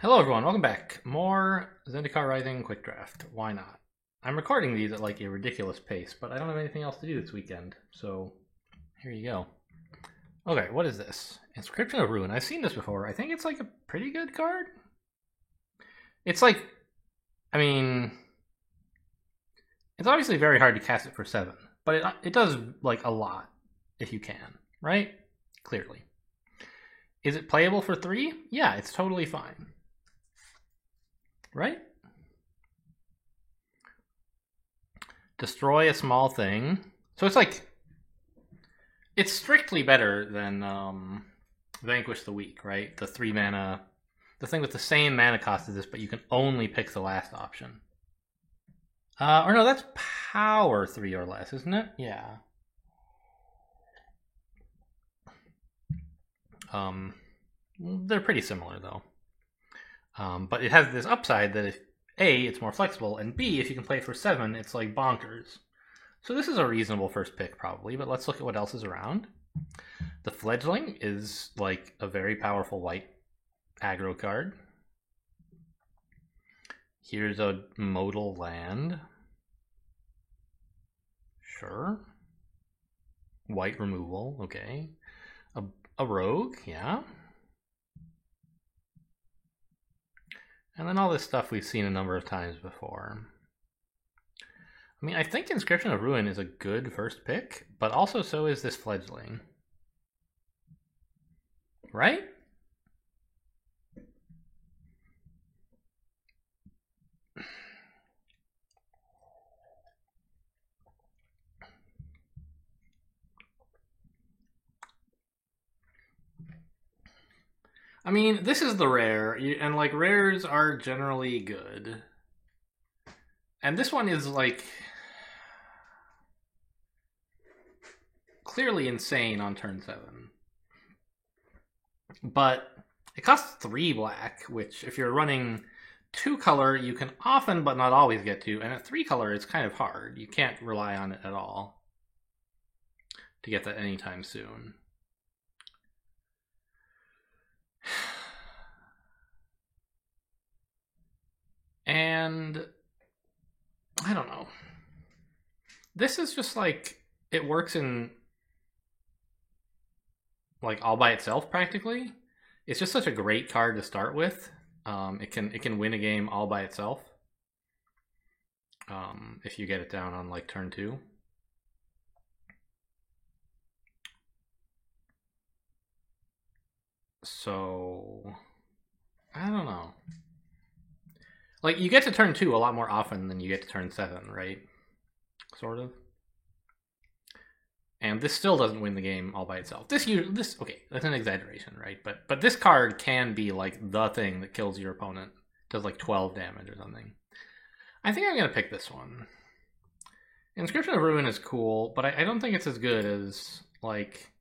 Hello everyone, welcome back. More Zendikar Rising Quick Draft. Why not? I'm recording these at like a ridiculous pace, but I don't have anything else to do this weekend, so here you go. Okay, what is this? Inscription of Ruin. I've seen this before. I think it's like a pretty good card. It's like, I mean, it's obviously very hard to cast it for 7, but it does like a lot if you can, right? Clearly. Is it playable for 3? Yeah, it's totally fine. Right? Destroy a small thing. So it's like, it's strictly better than Vanquish the Weak, right? The 3 mana, the thing with the same mana cost as this, but you can only pick the last option. Or no, that's power 3 or less, isn't it? Yeah. They're pretty similar though. But it has this upside that if A, it's more flexible, and B, if you can play it for 7, it's like bonkers. So this is a reasonable first pick probably, but let's look at what else is around. The Fledgling is like a very powerful white aggro card. Here's a modal land. Sure. White removal, okay. A rogue, yeah. And then all this stuff we've seen a number of times before. I mean, I think Inscription of Ruin is a good first pick, but also so is this Fledgling. Right? I mean, this is the rare, and like rares are generally good. And this one is like clearly insane on turn 7. But it costs 3 black, which if you're running 2 color, you can often but not always get to, and at 3 color, it's kind of hard. You can't rely on it at all to get that anytime soon. And I don't know. This is just like, it works in like all by itself practically. It's just such a great card to start with. It can win a game all by itself. If you get it down on like turn 2. So I don't know. Like you get to turn 2 a lot more often than you get to turn 7, right? Sort of. And this still doesn't win the game all by itself. This okay, that's an exaggeration, right? But this card can be like the thing that kills your opponent. Does like 12 damage or something. I think I'm gonna pick this one. Inscription of Ruin is cool, but I don't think it's as good as like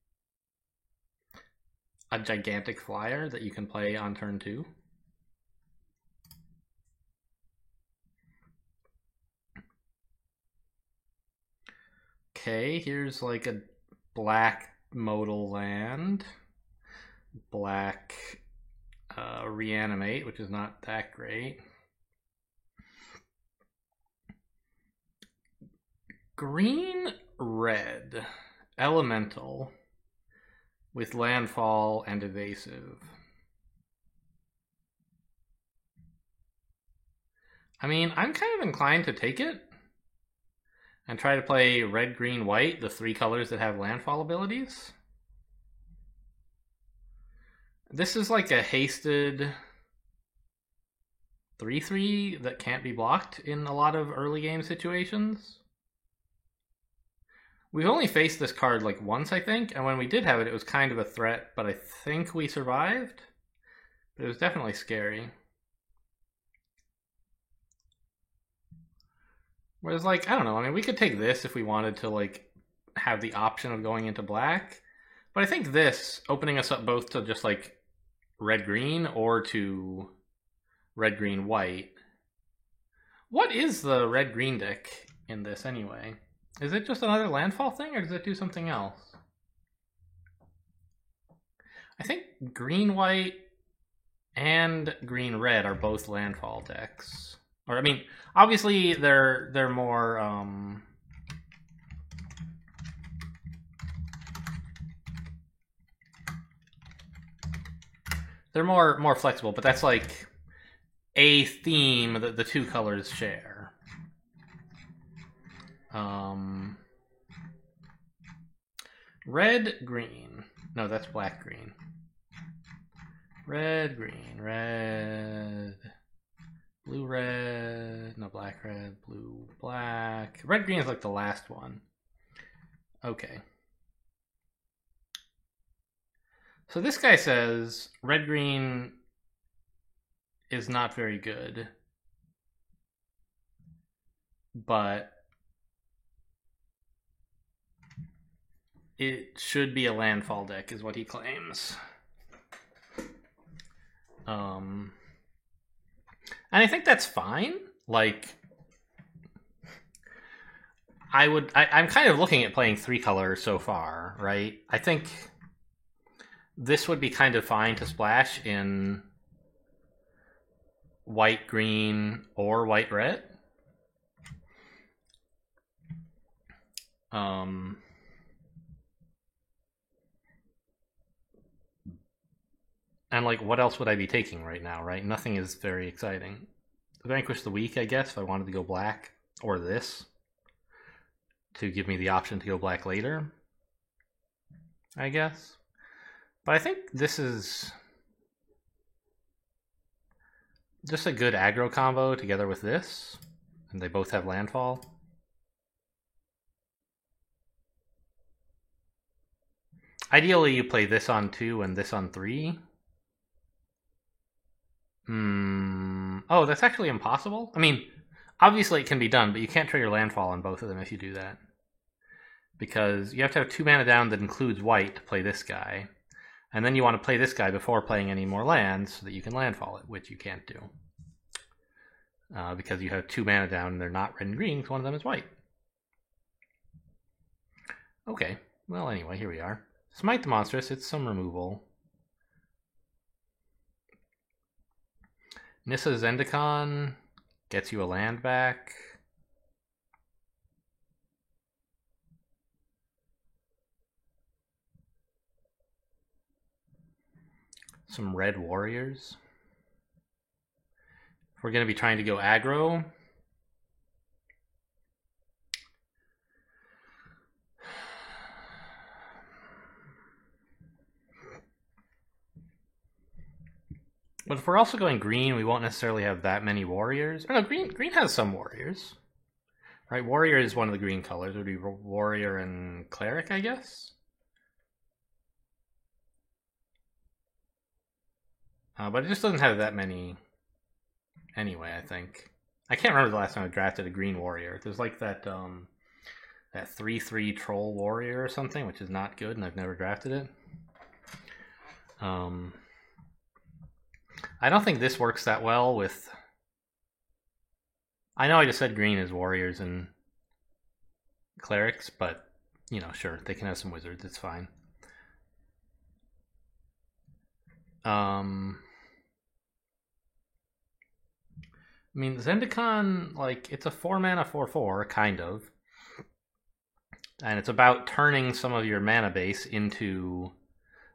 a gigantic flyer that you can play on turn 2. Okay, here's like a black modal land. Black reanimate, which is not that great. Green red elemental with landfall and evasive. I mean, I'm kind of inclined to take it and try to play red, green, white, the 3 colors that have landfall abilities. This is like a hasted 3/3 that can't be blocked in a lot of early game situations. We've only faced this card like once, I think, and when we did have it, it was kind of a threat, but I think we survived. But it was definitely scary. Whereas, like, I don't know, I mean, we could take this if we wanted to, like, have the option of going into black. But I think this, opening us up both to just, like, red-green or to red-green-white. What is the red-green deck in this, anyway? Is it just another landfall thing, or does it do something else? I think green-white and green red are both landfall decks. Or I mean, obviously they're more they're more flexible, but that's like a theme that the two colors share. Red, green. No, that's black, green. Red, green, red, blue, red. No, black, red, blue, black. Red, green is like the last one. Okay. So this guy says red, green is not very good, but it should be a landfall deck, is what he claims. And I think that's fine. Like, I'm kind of looking at playing 3-color so far, right? I think this would be kind of fine to splash in white, green, or white, red. And like, what else would I be taking right now, right? Nothing is very exciting. Vanquish the Weak, I guess, if I wanted to go black, or this, to give me the option to go black later, I guess. But I think this is just a good aggro combo together with this, and they both have landfall. Ideally, you play this on 2 and this on 3. Oh, that's actually impossible? I mean, obviously it can be done, but you can't trigger landfall on both of them if you do that. Because you have to have 2 mana down that includes white to play this guy. And then you want to play this guy before playing any more lands so that you can landfall it, which you can't do. Because you have 2 mana down and they're not red and green because one of them is white. Okay, well anyway, here we are. Smite the Monstrous, it's some removal. Nissa Zendikon gets you a land back. Some red warriors. If we're going to be trying to go aggro, but if we're also going green, we won't necessarily have that many warriors. Oh, no, green has some warriors. Right, warrior is one of the green colors. It would be warrior and cleric, I guess. But it just doesn't have that many anyway, I think. I can't remember the last time I drafted a green warrior. There's like that 3/3 troll warrior or something, which is not good, and I've never drafted it. I don't think this works that well with... I know I just said green is warriors and clerics, but, you know, sure, they can have some wizards, it's fine. I mean, Zendikon, like, it's a 4-mana 4/4, kind of. And it's about turning some of your mana base into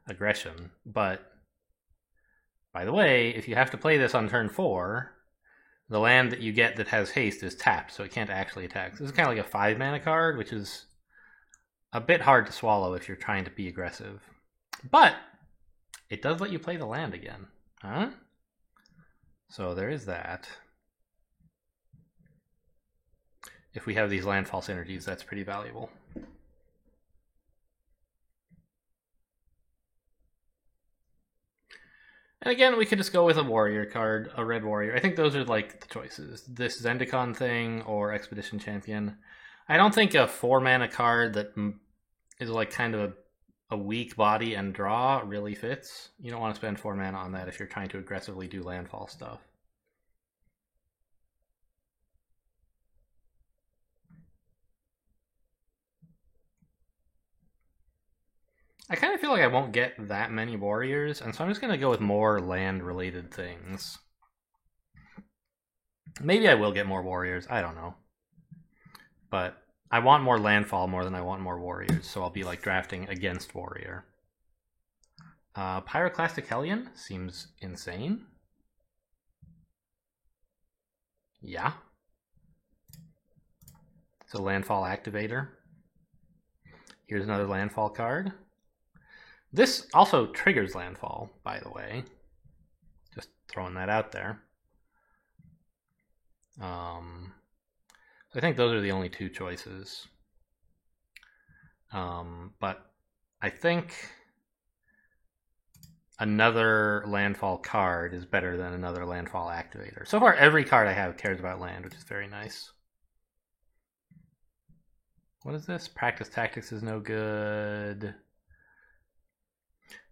aggression. But, by the way, if you have to play this on turn 4, the land that you get that has haste is tapped, so it can't actually attack. So this is kind of like a 5-mana card, which is a bit hard to swallow if you're trying to be aggressive. But it does let you play the land again. Huh? So there is that. If we have these landfall synergies, that's pretty valuable. And again, we could just go with a warrior card, a red warrior. I think those are like the choices. This Zendikon thing or Expedition Champion. I don't think a 4-mana card that is like kind of a weak body and draw really fits. You don't want to spend 4 mana on that if you're trying to aggressively do landfall stuff. I kind of feel like I won't get that many warriors, and so I'm just going to go with more land-related things. Maybe I will get more warriors, I don't know. But I want more landfall more than I want more warriors, so I'll be like drafting against warrior. Pyroclastic Hellion seems insane. Yeah. It's a landfall activator. Here's another landfall card. This also triggers landfall, by the way. Just throwing that out there. So I think those are the only two choices. But I think another landfall card is better than another landfall activator. So far, every card I have cares about land, which is very nice. What is this? Practice Tactics is no good.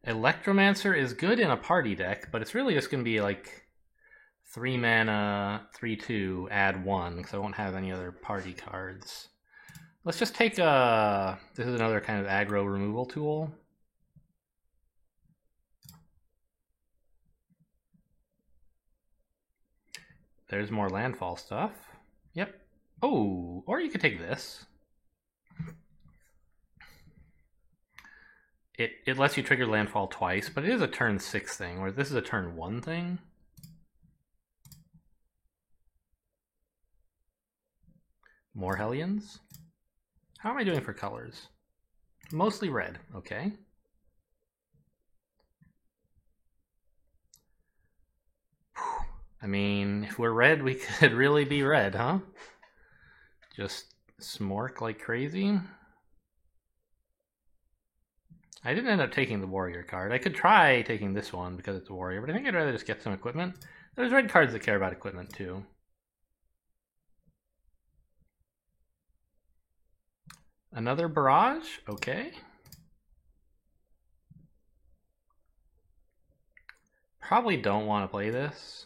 Electromancer is good in a party deck, but it's really just going to be like 3 mana, 3/2, add 1, because I won't have any other party cards. Let's just take a... This is another kind of aggro removal tool. There's more landfall stuff. Yep. Oh, or you could take this. It lets you trigger landfall twice, but it is a turn 6 thing, whereas this is a turn 1 thing. More Hellions. How am I doing for colors? Mostly red, okay. I mean, if we're red, we could really be red, huh? Just smork like crazy. I didn't end up taking the warrior card. I could try taking this one because it's a warrior, but I think I'd rather just get some equipment. There's red cards that care about equipment too. Another barrage, okay. Probably don't want to play this.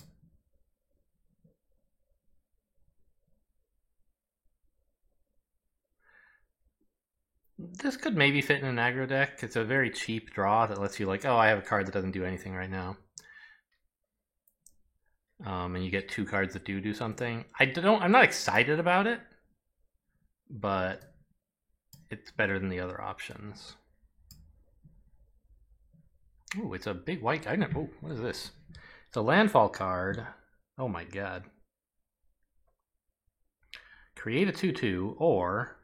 This could maybe fit in an aggro deck. It's a very cheap draw that lets you like, oh, I have a card that doesn't do anything right now. And you get 2 cards that do something. I'm not excited about it, but it's better than the other options. Oh, it's a big white. Oh, what is this? It's a landfall card. Oh my god. Create a 2/2 or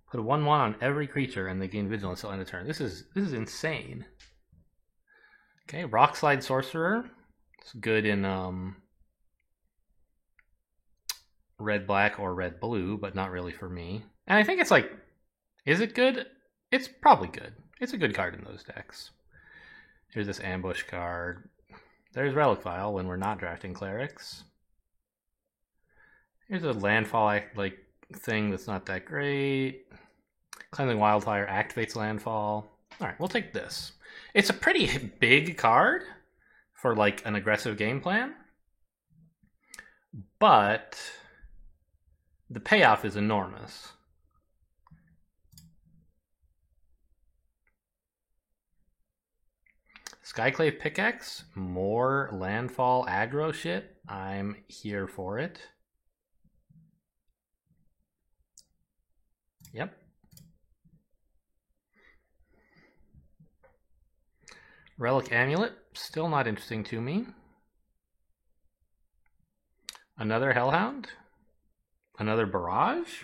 put a 1/1 on every creature and they gain vigilance till end of turn. This is insane. Okay, Rockslide Sorcerer. It's good in red black or red blue, but not really for me. And I think it's like, is it good? It's probably good. It's a good card in those decks. Here's this ambush card. There's Relic Vial when we're not drafting clerics. Here's a landfall like thing that's not that great. Cleansing Wildfire activates landfall. Alright, we'll take this. It's a pretty big card for like an aggressive game plan, but the payoff is enormous. Skyclave Pickaxe, more landfall aggro shit. I'm here for it. Yep. Relic Amulet, still not interesting to me. Another Hellhound? Another Barrage?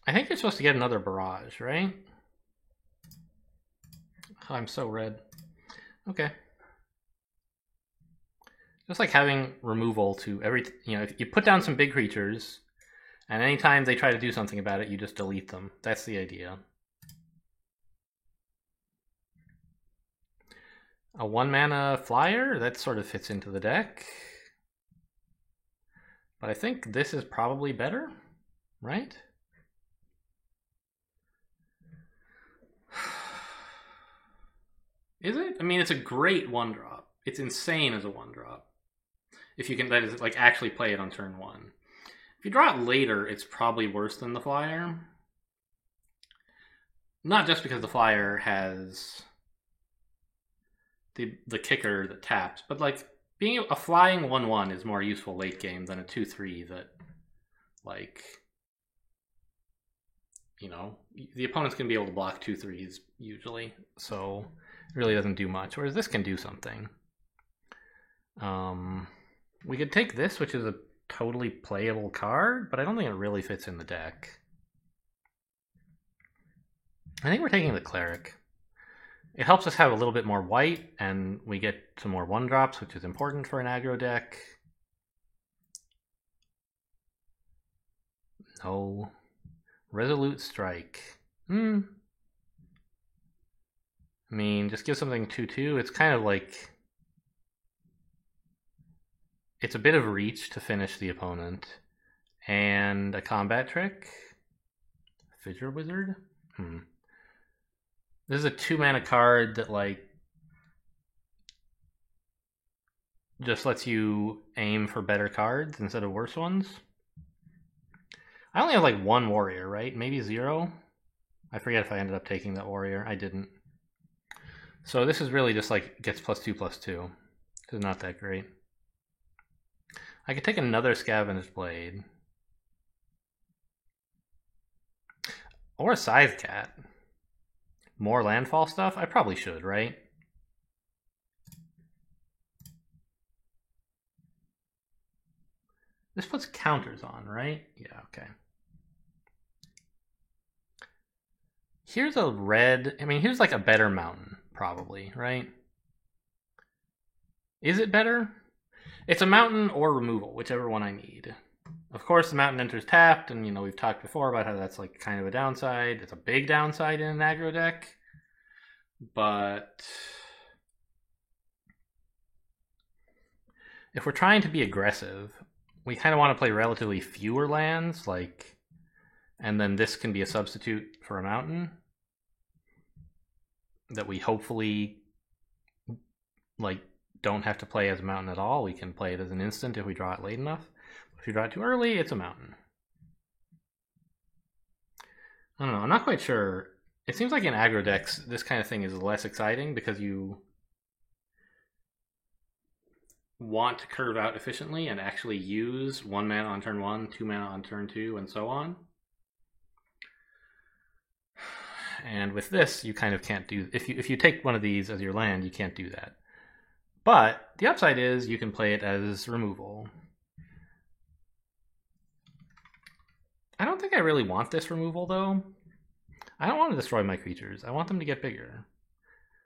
I think you're supposed to get another Barrage, right? Oh, I'm so red. Okay. Just like having removal to every... if you put down some big creatures, and anytime they try to do something about it, you just delete them. That's the idea. A 1-mana flyer? That sort of fits into the deck. But I think this is probably better, right? Is it? I mean, it's a great 1-drop. It's insane as a 1-drop. If you can, that is, like, actually play it on turn 1. If you draw it later, it's probably worse than the flyer. Not just because the flyer has the kicker that taps, but like being a flying 1/1 is more useful late game than a 2/3 that, like, you know, the opponent's gonna be able to block 2/3s usually, so it really doesn't do much. Whereas this can do something. We could take this, which is a totally playable card, but I don't think it really fits in the deck. I think we're taking the Cleric. It helps us have a little bit more white, and we get some more 1-drops, which is important for an aggro deck. No. Resolute Strike. I mean, just give something 2/2. It's kind of like... It's a bit of reach to finish the opponent. And a combat trick. Fissure Wizard? This is a 2-mana card that, like, just lets you aim for better cards instead of worse ones. I only have like 1 warrior, right? Maybe 0? I forget if I ended up taking that warrior. I didn't. So this is really just like gets +2/+2. It's not that great. I could take another Scavenged Blade. Or a Scythe Cat. More landfall stuff? I probably should, right? This puts counters on, right? Yeah, okay. Here's a red... I mean, here's like a better mountain, probably, right? Is it better? It's a mountain or removal, whichever one I need. Of course, the mountain enters tapped, and, you know, we've talked before about how that's like kind of a downside. It's a big downside in an aggro deck. But if we're trying to be aggressive, we kind of want to play relatively fewer lands, like, and then this can be a substitute for a mountain that we hopefully, like, don't have to play as a mountain at all. We can play it as an instant if we draw it late enough. If you draw it too early, it's a mountain. I don't know. I'm not quite sure. It seems like in aggro decks, this kind of thing is less exciting because you want to curve out efficiently and actually use 1 mana on turn 1, 2 mana on turn 2, and so on. And with this, you kind of can't do... If you take one of these as your land, you can't do that. But the upside is you can play it as removal. I don't think I really want this removal, though. I don't want to destroy my creatures. I want them to get bigger.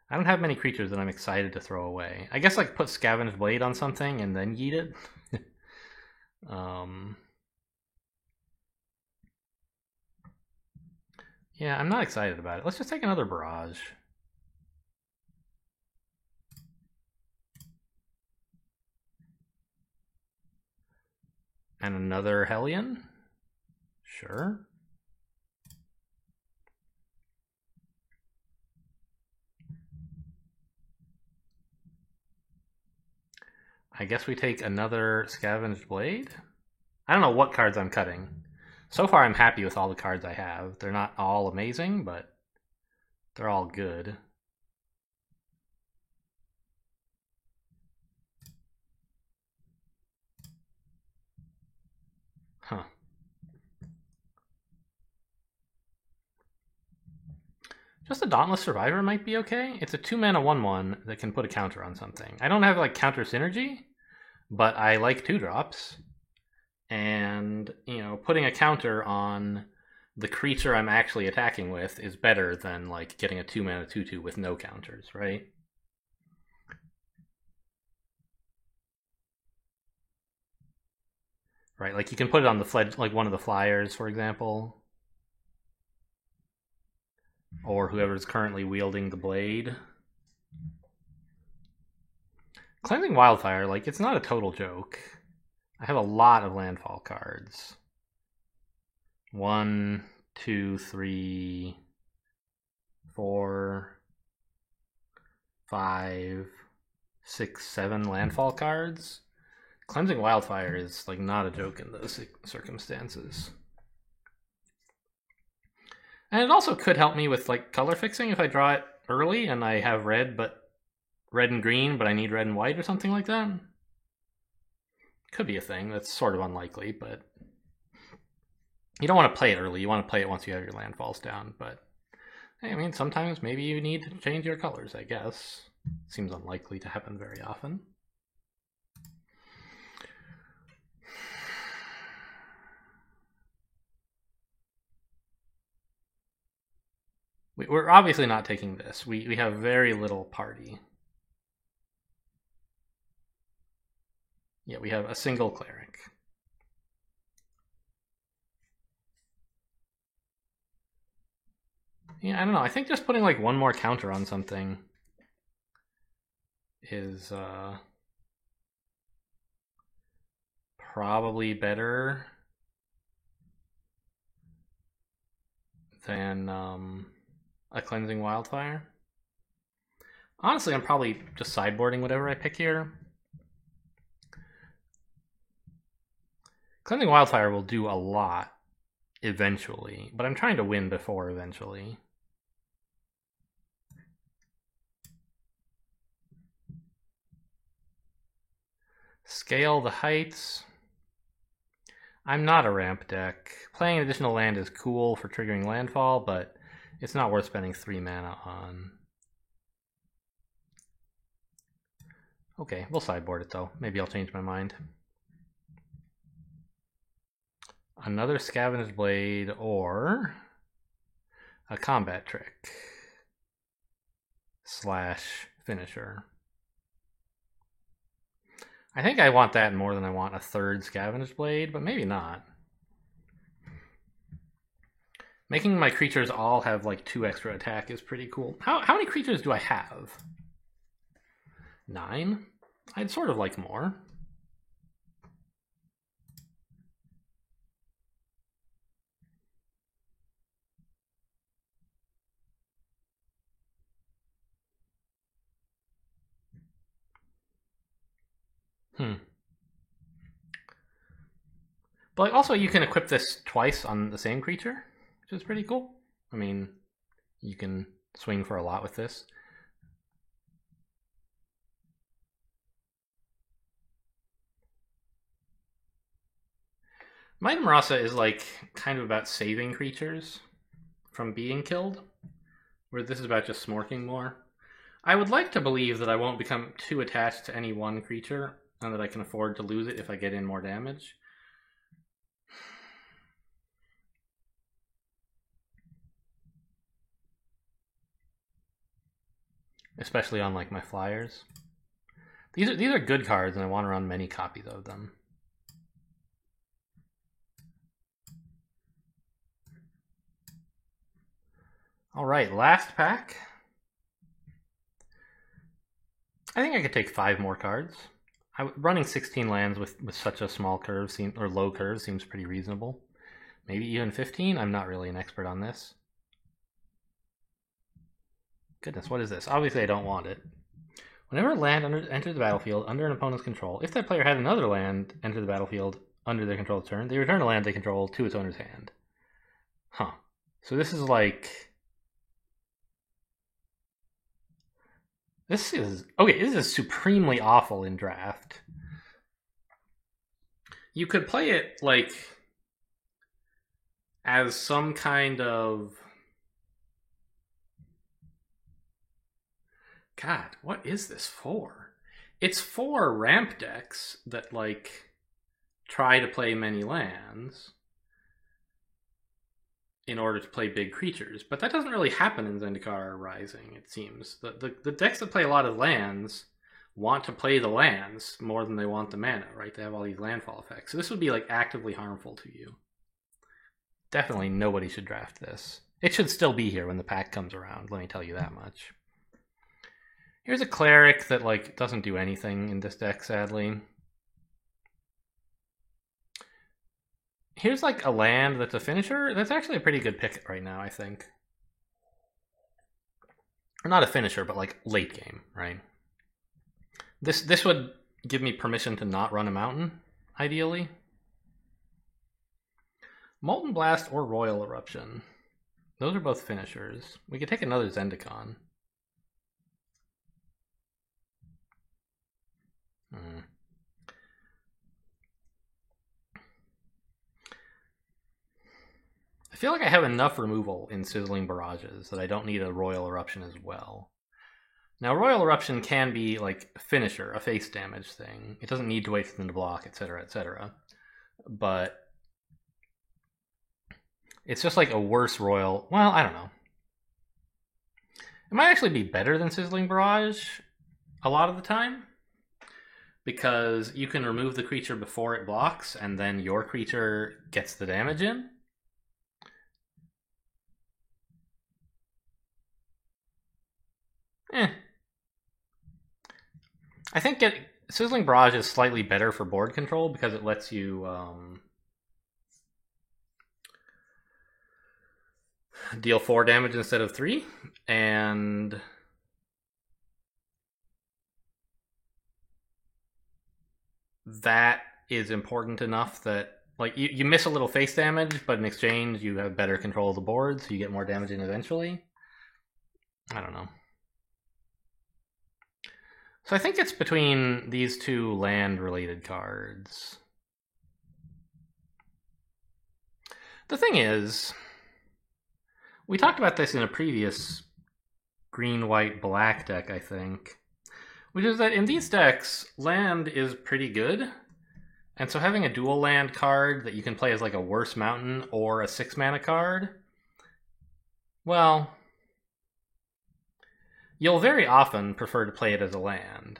I don't have many creatures that I'm excited to throw away. I guess like put Scavenged Blade on something and then yeet it. Yeah, I'm not excited about it. Let's just take another Barrage. And another Hellion? Sure. I guess we take another Scavenged Blade? I don't know what cards I'm cutting. So far I'm happy with all the cards I have. They're not all amazing, but they're all good. Huh. Just a Dauntless Survivor might be okay. It's a 2-mana 1/1 that can put a counter on something. I don't have like counter synergy, but I like 2-drops. And, you know, putting a counter on the creature I'm actually attacking with is better than like getting a 2-mana 2/2 with no counters, right? Right, like you can put it on the like one of the flyers, for example. Or whoever's currently wielding the blade. Cleansing Wildfire, like, it's not a total joke. I have a lot of landfall cards. 1, 2, 3, 4, 5, 6, 7 landfall cards. Cleansing Wildfire is like not a joke in those circumstances. And it also could help me with like color fixing if I draw it early and I have red and green, but I need red and white or something like that. Could be a thing. That's sort of unlikely, but you don't want to play it early. You want to play it once you have your landfalls down, but I mean, sometimes maybe you need to change your colors, I guess. Seems unlikely to happen very often. We're obviously not taking this. We have very little party. Yeah, we have a single cleric. Yeah, I don't know. I think just putting like one more counter on something is probably better than a Cleansing Wildfire. Honestly, I'm probably just sideboarding whatever I pick here. Cleansing Wildfire will do a lot eventually, but I'm trying to win before eventually. Scale the heights. I'm not a ramp deck. Playing an additional land is cool for triggering landfall, but it's not worth spending 3 mana on. Okay, we'll sideboard it though. Maybe I'll change my mind. Another Scavenger's Blade or a combat trick / finisher. I think I want that more than I want a third Scavenger's Blade, but maybe not. Making my creatures all have like 2 extra attack is pretty cool. How many creatures do I have? 9? I'd sort of like more. But like, also you can equip this twice on the same creature, which is pretty cool. I mean, you can swing for a lot with this. Might of Murasa is like kind of about saving creatures from being killed, where this is about just smorking more. I would like to believe that I won't become too attached to any one creature and that I can afford to lose it if I get in more damage. Especially on like my flyers. These are good cards and I want to run many copies of them. Alright, last pack. I think I could take 5 more cards. Running 16 lands with such a small curve or low curve seems pretty reasonable. Maybe even 15? I'm not really an expert on this. Goodness, what is this? Obviously I don't want it. Whenever a land enters the battlefield under an opponent's control, if that player had another land enter the battlefield under their control turn, they return a land they control to its owner's hand. Huh. So this is like... This is supremely awful in draft. You could play it like as some kind of... God, what is this for? It's for ramp decks that like try to play many lands in order to play big creatures, but that doesn't really happen in Zendikar Rising, it seems. The decks that play a lot of lands want to play the lands more than they want the mana, right? They have all these landfall effects. So this would be like actively harmful to you. Definitely nobody should draft this. It should still be here when the pack comes around, let me tell you that much. Here's a cleric that like doesn't do anything in this deck, sadly. Here's like a land that's a finisher. That's actually a pretty good pick right now, I think. Or not a finisher, but like late game, right? This would give me permission to not run a mountain, ideally. Molten Blast or Royal Eruption. Those are both finishers. We could take another Zendikon. I feel like I have enough removal in Sizzling Barrages that I don't need a Royal Eruption as well. Now, Royal Eruption can be like finisher, a face damage thing. It doesn't need to wait for them to block, etc., etc. But it's just like a worse Royal... Well, I don't know. It might actually be better than Sizzling Barrage a lot of the time, because you can remove the creature before it blocks, and then your creature gets the damage in. I think Sizzling Barrage is slightly better for board control because it lets you deal 4 damage instead of 3, and that is important enough that like you miss a little face damage, but in exchange you have better control of the board, so you get more damage in eventually. I don't know. So I think it's between these two land-related cards. The thing is, we talked about this in a previous green, white, black deck, I think, which is that in these decks, land is pretty good. And so having a dual land card that you can play as like a worse mountain or a 6-mana card, well, you'll very often prefer to play it as a land.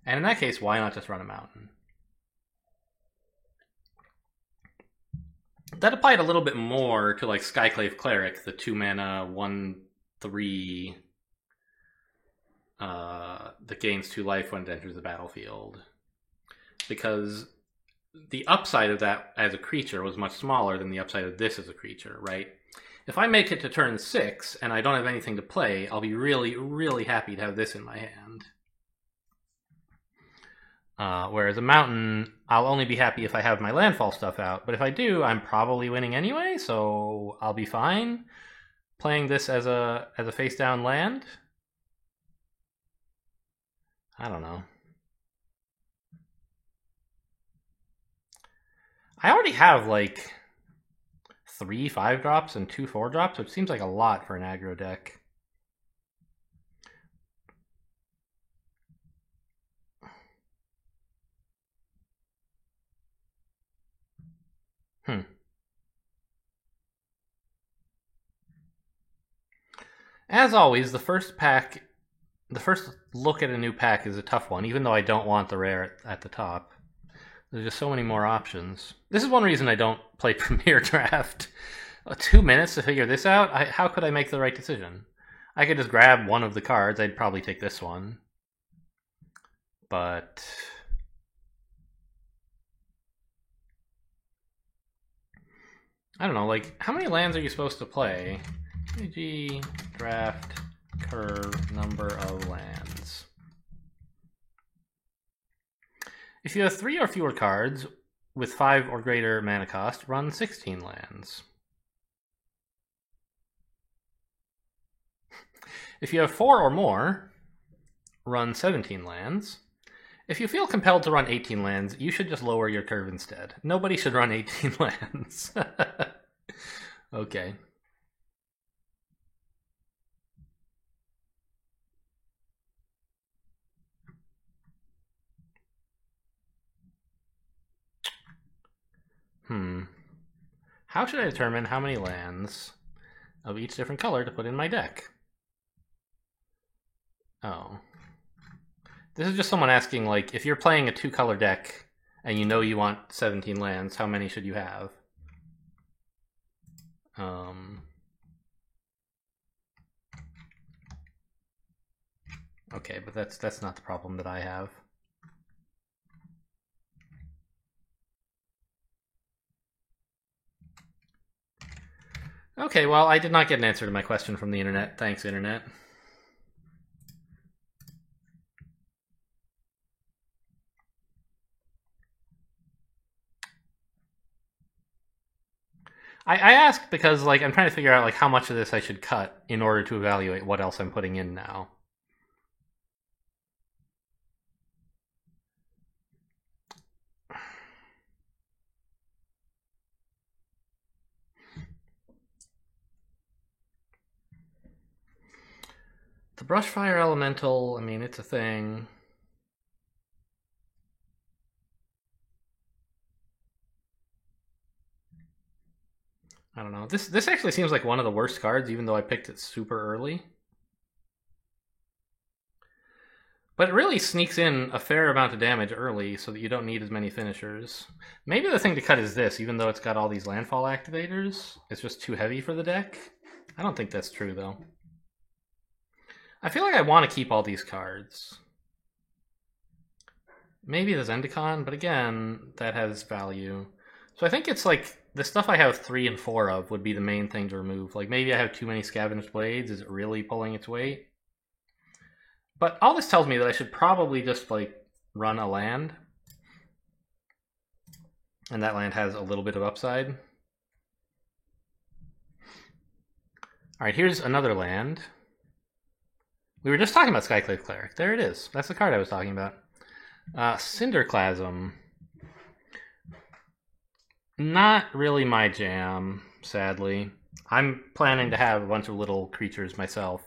And in that case, why not just run a mountain? That applied a little bit more to like Skyclave Cleric, the 2-mana 1/3 that gains 2 life when it enters the battlefield. Because the upside of that as a creature was much smaller than the upside of this as a creature, right? If I make it to turn 6 and I don't have anything to play, I'll be really, really happy to have this in my hand. Whereas a mountain, I'll only be happy if I have my landfall stuff out. But if I do, I'm probably winning anyway, so I'll be fine playing this as a face down land. I don't know. I already have like 3 5-drops and 2 4-drops, which seems like a lot for an aggro deck. As always, the first look at a new pack is a tough one, even though I don't want the rare at the top. There's just so many more options. This is one reason I don't play Premier Draft. 2 minutes to figure this out? How could I make the right decision? I could just grab one of the cards. I'd probably take this one. But I don't know, like, how many lands are you supposed to play? AG, draft, curve, number of lands. If you have 3 or fewer cards with 5 or greater mana cost, run 16 lands. If you have 4 or more, run 17 lands. If you feel compelled to run 18 lands, you should just lower your curve instead. Nobody should run 18 lands. Okay. How should I determine how many lands of each different color to put in my deck? Oh. This is just someone asking, like, if you're playing a 2-color deck and you know you want 17 lands, how many should you have? Okay, but that's not the problem that I have. Okay, well, I did not get an answer to my question from the internet. Thanks, internet. I ask because like I'm trying to figure out like how much of this I should cut in order to evaluate what else I'm putting in now. The Brushfire Elemental, I mean, it's a thing. I don't know. This actually seems like one of the worst cards, even though I picked it super early. But it really sneaks in a fair amount of damage early so that you don't need as many finishers. Maybe the thing to cut is this, even though it's got all these landfall activators. It's just too heavy for the deck. I don't think that's true, though. I feel like I want to keep all these cards. Maybe the Zendikon, but again, that has value. So I think it's like the stuff I have 3 and 4 of would be the main thing to remove. Like maybe I have too many Scavenged Blades. Is it really pulling its weight? But all this tells me that I should probably just like run a land. And that land has a little bit of upside. Alright, here's another land. We were just talking about Skyclave Cleric. There it is. That's the card I was talking about. Cinderclasm. Not really my jam, sadly. I'm planning to have a bunch of little creatures myself.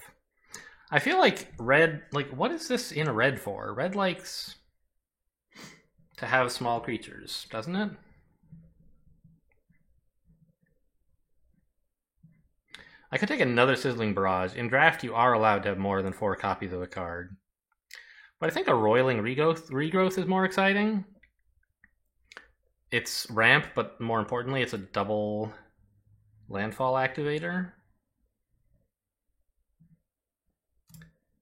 I feel like red, like, what is this in red for? Red likes to have small creatures, doesn't it? I could take another Sizzling Barrage. In draft, you are allowed to have more than 4 copies of a card. But I think a Roiling Regrowth is more exciting. It's ramp, but more importantly, it's a double landfall activator.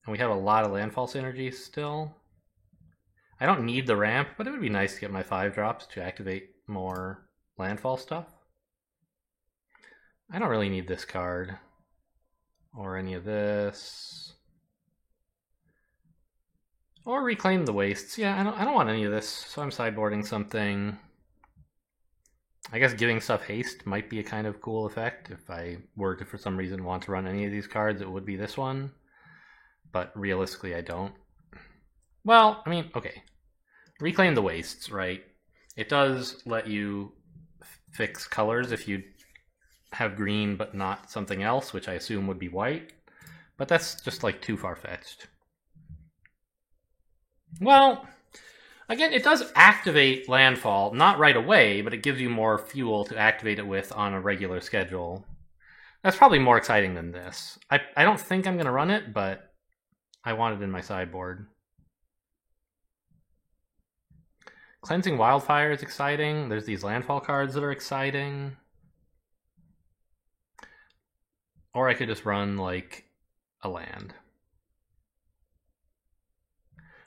And we have a lot of landfall synergy still. I don't need the ramp, but it would be nice to get my 5 drops to activate more landfall stuff. I don't really need this card. Or any of this. Or Reclaim the Wastes. Yeah, I don't want any of this, so I'm sideboarding something. I guess giving stuff haste might be a kind of cool effect. If I were to, for some reason, want to run any of these cards, it would be this one. But realistically, I don't. Well, I mean, okay. Reclaim the Wastes, right? It does let you fix colors if you have green but not something else, which I assume would be white. But that's just like too far-fetched. Well, again, it does activate landfall, not right away, but it gives you more fuel to activate it with on a regular schedule. That's probably more exciting than this. I don't think I'm going to run it, but I want it in my sideboard. Cleansing Wildfire is exciting. There's these landfall cards that are exciting. Or I could just run, like, a land.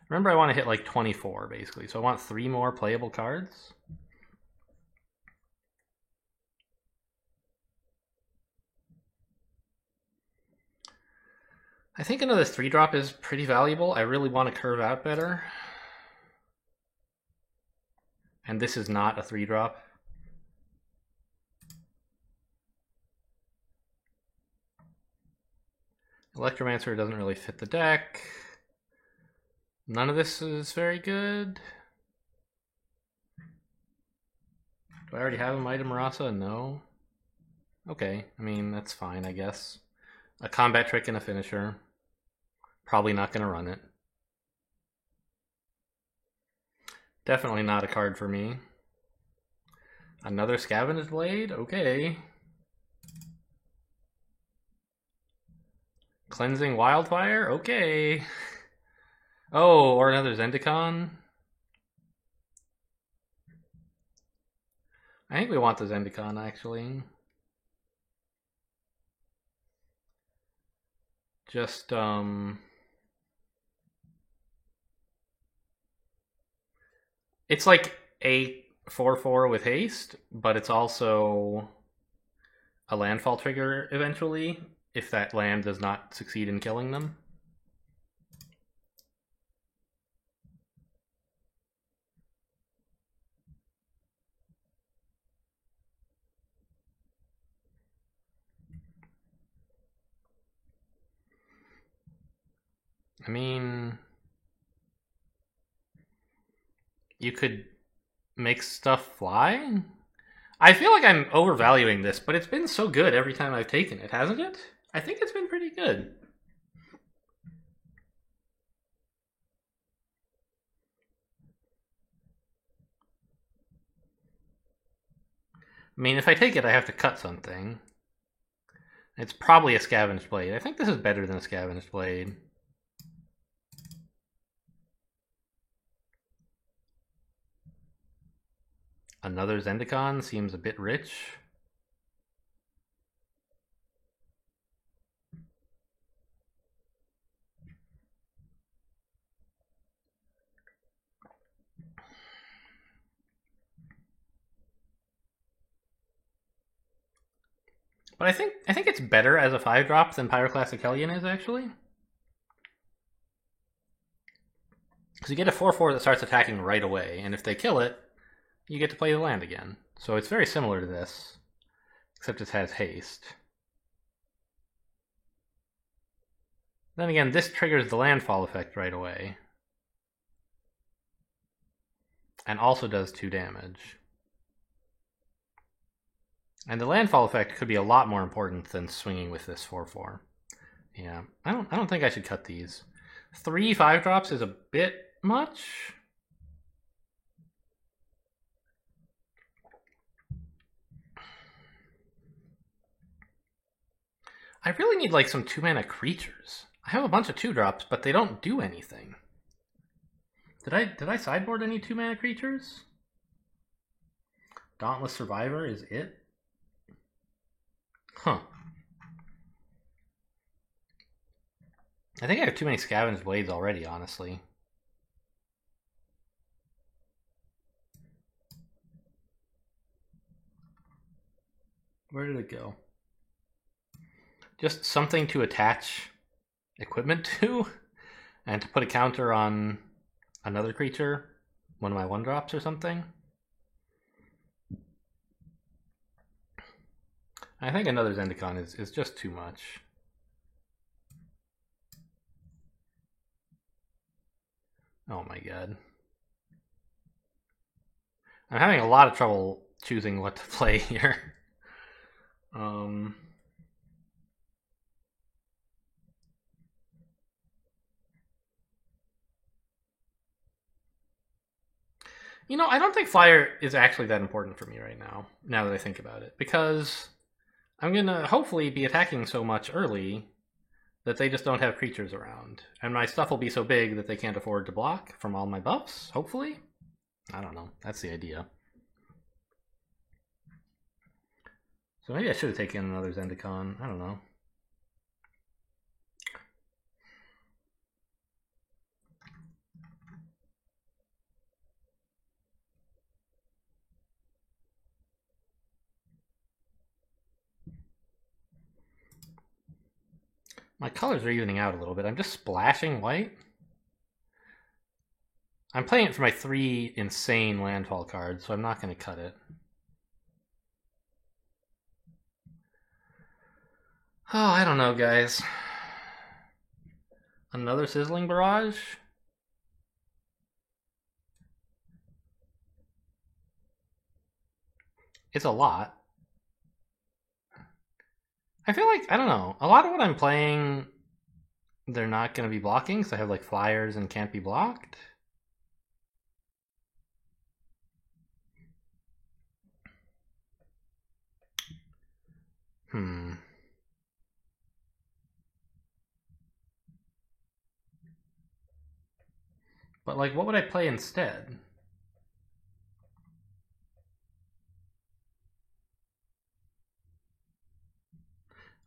Remember, I want to hit, like, 24, basically. So I want 3 more playable cards. I think another 3-drop is pretty valuable. I really want to curve out better. And this is not a 3-drop. Electromancer doesn't really fit the deck. None of this is very good. Do I already have a Might of Marasa? No. Okay, I mean, that's fine, I guess. A combat trick and a finisher. Probably not going to run it. Definitely not a card for me. Another Scavenged Blade? Okay. Cleansing Wildfire? Okay. Oh, or another Zendikon? I think we want the Zendikon, actually. Just, it's like a 4/4 with haste, but it's also a landfall trigger eventually, if that land does not succeed in killing them. I mean, you could make stuff fly? I feel like I'm overvaluing this, but it's been so good every time I've taken it, hasn't it? I think it's been pretty good. I mean, if I take it, I have to cut something. It's probably a Scavenged Blade. I think this is better than a Scavenged Blade. Another Zendikon seems a bit rich. But I think it's better as a 5-drop than Pyroclastic Hellion is, actually. Because you get a 4/4 that starts attacking right away, and if they kill it, you get to play the land again. So it's very similar to this, except it has haste. Then again, this triggers the landfall effect right away. And also does 2 damage. And the landfall effect could be a lot more important than swinging with this 4/4. Yeah, I don't think I should cut these. 3 5-drops is a bit much. I really need like some 2-mana creatures. I have a bunch of 2-drops, but they don't do anything. Did I sideboard any 2-mana creatures? Dauntless Survivor is it? Huh. I think I have too many Scavenged Blades already, honestly. Where did it go? Just something to attach equipment to, and to put a counter on another creature, one of my 1-drops or something. I think another Zendikon is just too much. Oh my god. I'm having a lot of trouble choosing what to play here. You know, I don't think Flyer is actually that important for me right now, now that I think about it, because I'm going to hopefully be attacking so much early that they just don't have creatures around. And my stuff will be so big that they can't afford to block from all my buffs, hopefully? I don't know. That's the idea. So maybe I should have taken another Zendikon. I don't know. My colors are evening out a little bit. I'm just splashing white. I'm playing it for my 3 insane landfall cards, so I'm not going to cut it. Oh, I don't know, guys. Another Sizzling Barrage? It's a lot. I feel like, I don't know, a lot of what I'm playing, they're not going to be blocking, so I have like flyers and can't be blocked. But like, what would I play instead?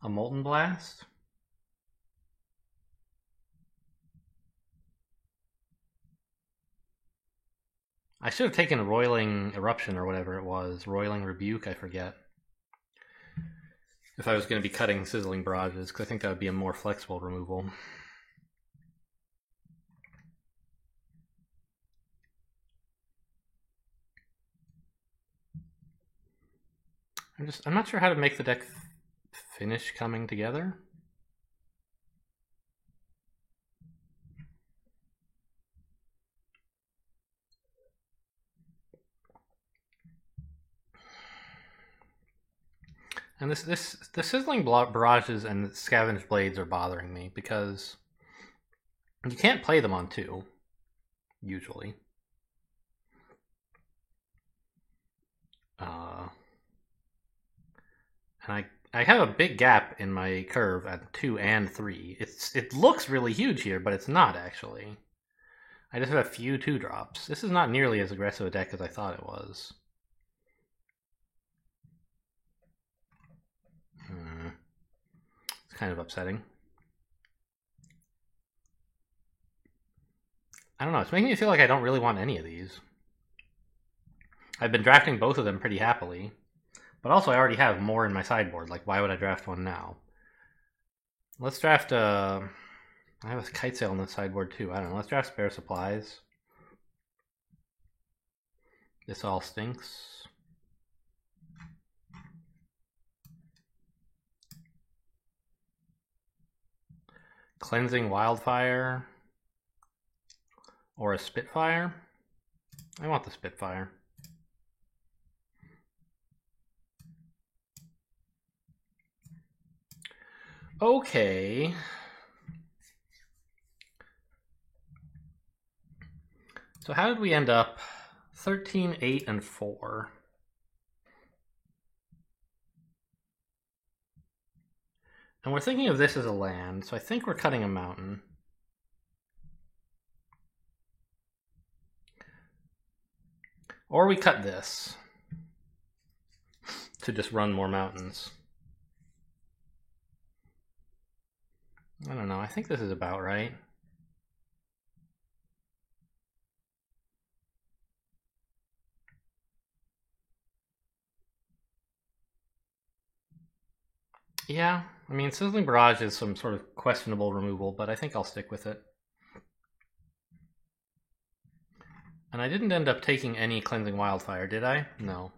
A Molten Blast? I should have taken Roiling Eruption or whatever it was. Roiling Rebuke, I forget. If I was going to be cutting Sizzling Barrages, because I think that would be a more flexible removal. I'm not sure how to make the deck finish coming together. And the Sizzling Barrages and Scavenged Blades are bothering me because you can't play them on 2, usually. And I have a big gap in my curve at 2 and 3. It looks really huge here, but it's not actually. I just have a few 2-drops. This is not nearly as aggressive a deck as I thought it was. It's kind of upsetting. I don't know, it's making me feel like I don't really want any of these. I've been drafting both of them pretty happily, but also I already have more in my sideboard. Like, why would I draft one now? Let's draft I have a Kite Sail in the sideboard too. I don't know, let's draft Spare Supplies. This all stinks. Cleansing Wildfire. Or a Spitfire. I want the Spitfire. Okay. So how did we end up 13, 8, and 4? And we're thinking of this as a land, so I think we're cutting a mountain. Or we cut this to just run more mountains. I don't know, I think this is about right. Yeah, I mean, Sizzling Barrage is some sort of questionable removal, but I think I'll stick with it. And I didn't end up taking any Cleansing Wildfire, did I? No.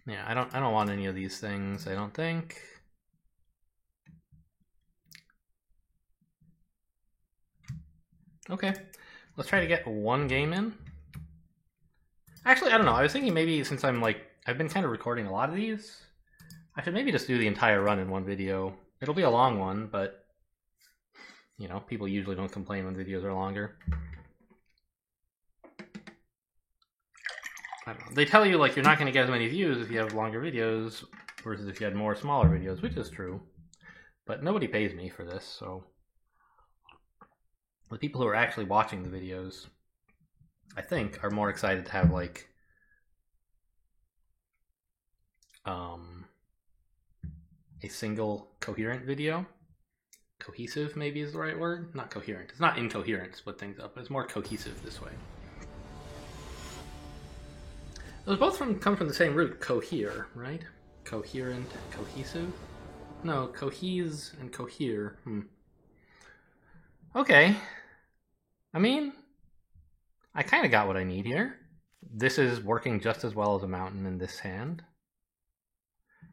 Yeah, I don't want any of these things, I don't think. Okay, let's try to get one game in. Actually, I don't know. I was thinking maybe since I've been kind of recording a lot of these, I should maybe just do the entire run in one video. It'll be a long one, but, you know, people usually don't complain when videos are longer. I don't know. They tell you, like, you're not going to get as many views if you have longer videos versus if you had more smaller videos, which is true. But nobody pays me for this, so the people who are actually watching the videos, I think, are more excited to have, like, a single coherent video. Cohesive, maybe, is the right word? Not coherent. It's not incoherent to split things up, but it's more cohesive this way. Those both come from the same root, cohere, right? Coherent, cohesive? No, cohese and cohere. Okay. I mean, I kind of got what I need here. This is working just as well as a mountain in this hand.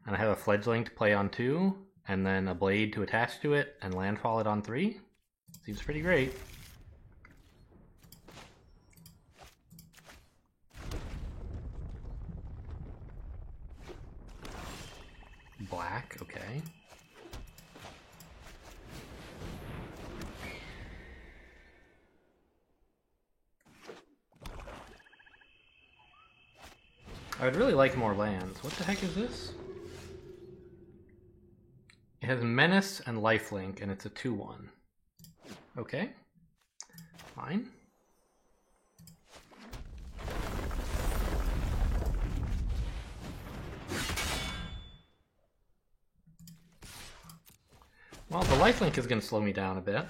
And I have a Fledgling to play on 2, and then a Blade to attach to it, and landfall it on 3. Seems pretty great. Black, okay. I would really like more lands. What the heck is this? It has Menace and Lifelink, and it's a 2/1. Okay. Fine. Well, the Lifelink is going to slow me down a bit.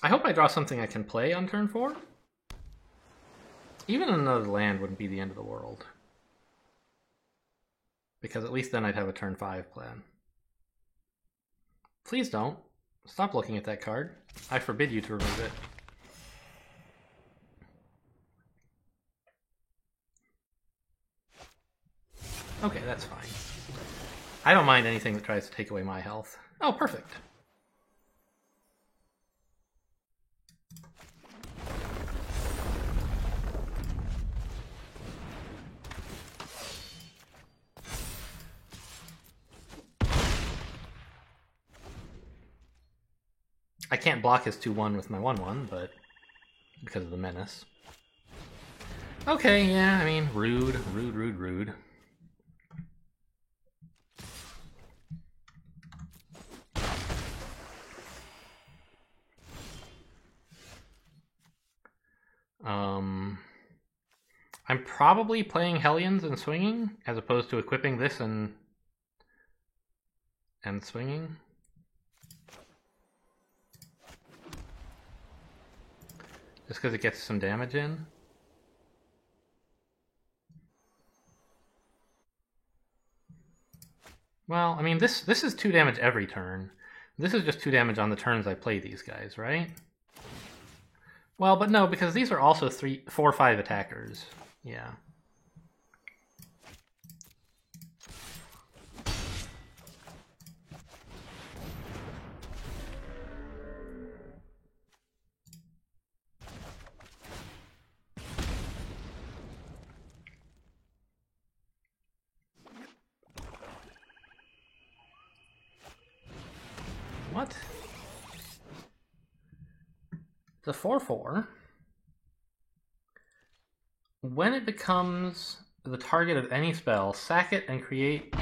I hope I draw something I can play on turn 4. Even another land wouldn't be the end of the world. Because at least then I'd have a turn 5 plan. Please don't. Stop looking at that card. I forbid you to remove it. Okay, that's fine. I don't mind anything that tries to take away my health. Oh, perfect. I can't block his 2-1 with my 1-1, but because of the menace. Okay, yeah, I mean, rude. I'm probably playing Hellions and swinging, as opposed to equipping this and swinging. Just because it gets some damage in. Well, I mean, this is 2 damage every turn. This is just 2 damage on the turns I play these guys, right? Well, but no, because these are also 3, 4, 5 attackers. Yeah. What? It's a 4/4. When it becomes the target of any spell, sack it and create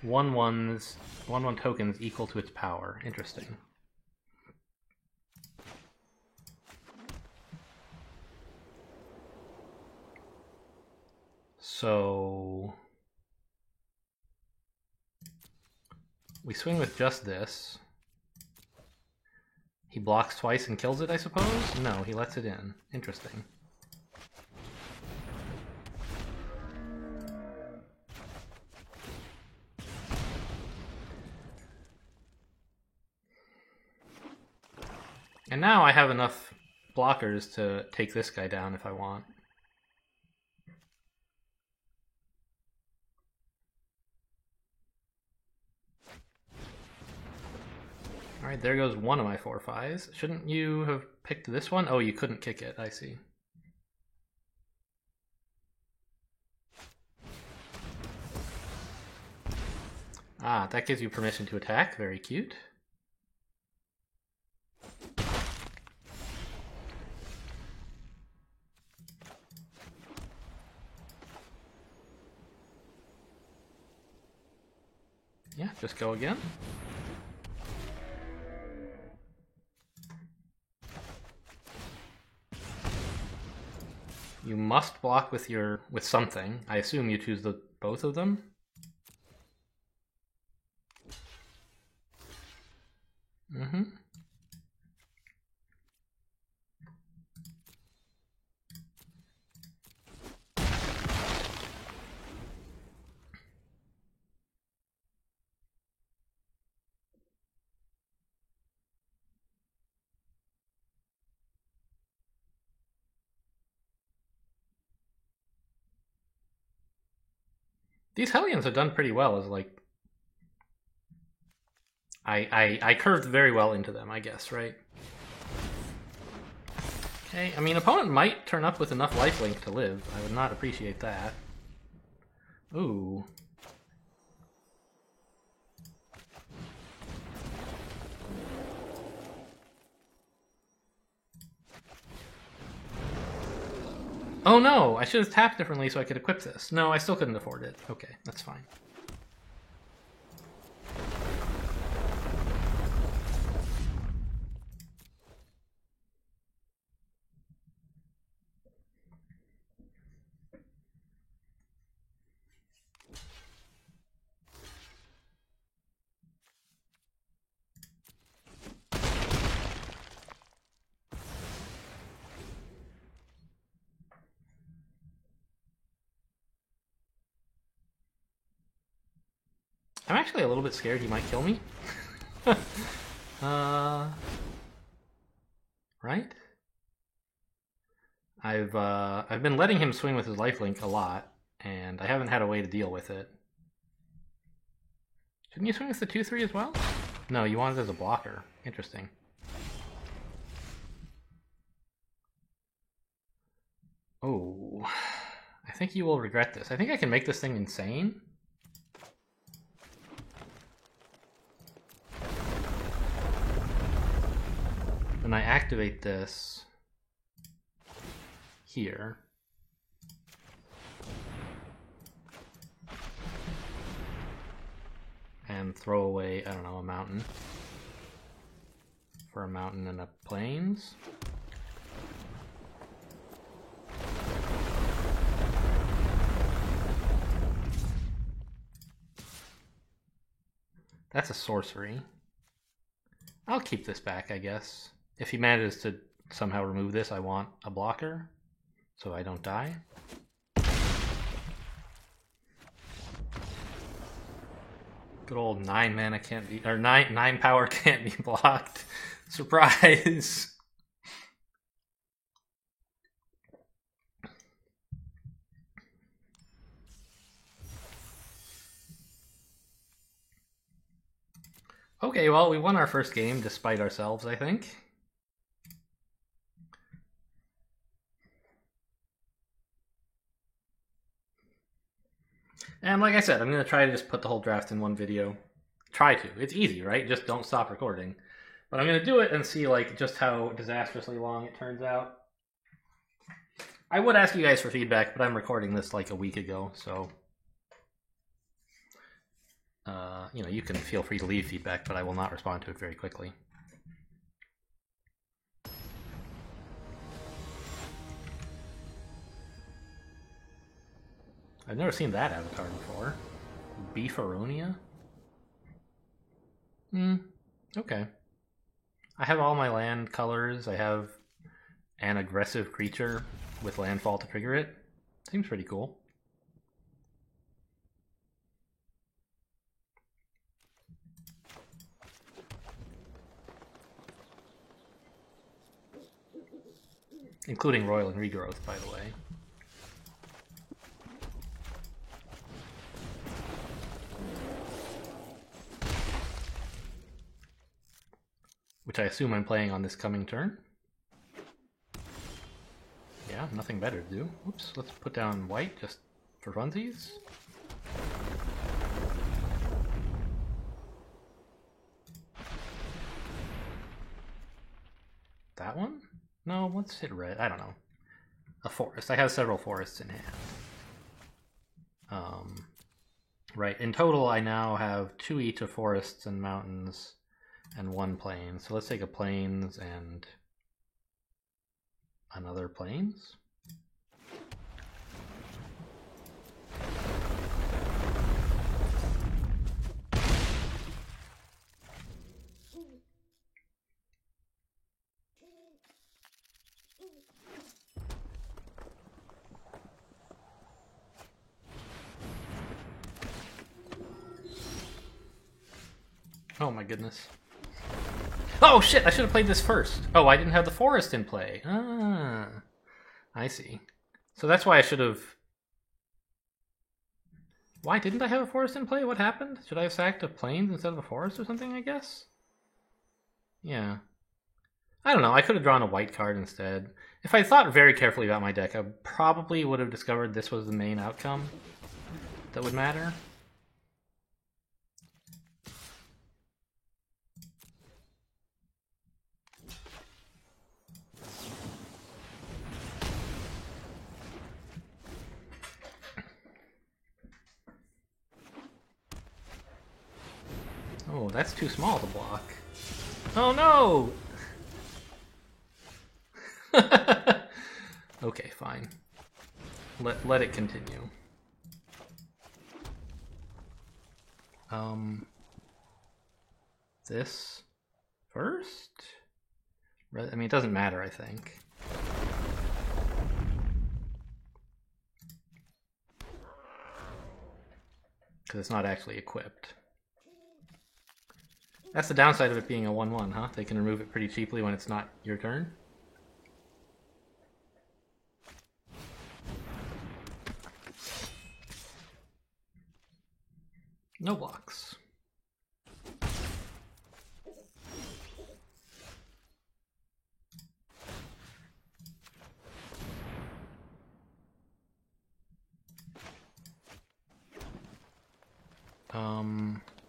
1/1 tokens equal to its power. Interesting. So we swing with just this. He blocks twice and kills it, I suppose? No, he lets it in. Interesting. And now I have enough blockers to take this guy down if I want. Alright, there goes one of my 4/5s. Shouldn't you have picked this one? Oh, you couldn't kick it, I see. Ah, that gives you permission to attack. Very cute. Yeah, just go again. You must block with something. I assume you choose both of them. Mm-hmm. These Hellions have done pretty well as like I curved very well into them, I guess, right? Okay, I mean, opponent might turn up with enough lifelink to live. I would not appreciate that. Ooh. Oh no, I should have tapped differently so I could equip this. No, I still couldn't afford it. Okay, that's fine. I'm actually a little bit scared he might kill me. Right? I've been letting him swing with his lifelink a lot, and I haven't had a way to deal with it. Shouldn't you swing with the 2/3 as well? No, you want it as a blocker. Interesting. Oh, I think you will regret this. I think I can make this thing insane. when I activate this here, and throw away, I don't know, a mountain for a mountain and a plains. That's a sorcery. I'll keep this back, I guess. If he manages to somehow remove this, I want a blocker so I don't die. Good old 9 mana can't be, or 9 power can't be blocked. Surprise! Okay, well, we won our first game despite ourselves, I think. And like I said, I'm going to try to just put the whole draft in one video. Try to. It's easy, right? Just don't stop recording. But I'm going to do it and see like just how disastrously long it turns out. I would ask you guys for feedback, but I'm recording this like a week ago, so... you know, you can feel free to leave feedback, but I will not respond to it very quickly. I've never seen that avatar before. Beefaronia? Okay. I have all my land colors. I have an aggressive creature with landfall to trigger it. Seems pretty cool. Including Roil and Regrowth, by the way. Which I assume I'm playing on this coming turn. Yeah, nothing better to do. Oops, let's put down white just for funsies. That one? No, let's hit red. I don't know. A forest. I have several forests in hand. Right, in total I now have 2 each of forests and mountains and 1 plain. So let's take a plains and another plains. Oh my goodness. Oh shit, I should have played this first. Oh, I didn't have the forest in play. Ah, I see. So that's why I should have... Why didn't I have a forest in play? What happened? Should I have sacked a plains instead of a forest or something, I guess? Yeah. I don't know, I could have drawn a white card instead. If I thought very carefully about my deck, I probably would have discovered this was the main outcome that would matter. Oh, that's too small to block. Oh no! Okay, fine. Let it continue. This first? I mean, it doesn't matter, I think. Because it's not actually equipped. That's the downside of it being a 1/1, huh? They can remove it pretty cheaply when it's not your turn. No blocks.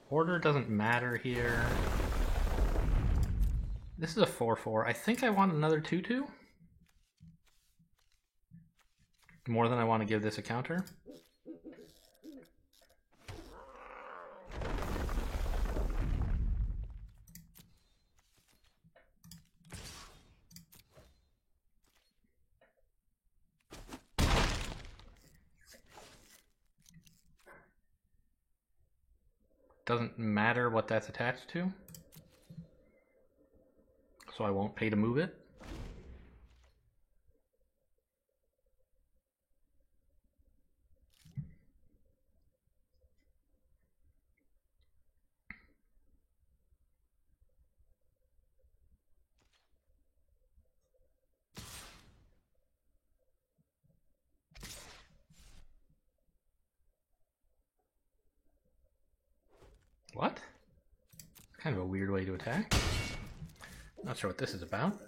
Order doesn't matter here. This is a 4/4. I think I want another 2/2. More than I want to give this a counter. Doesn't matter what that's attached to, so I won't pay to move it. What? Kind of a weird way to attack. Not sure what this is about.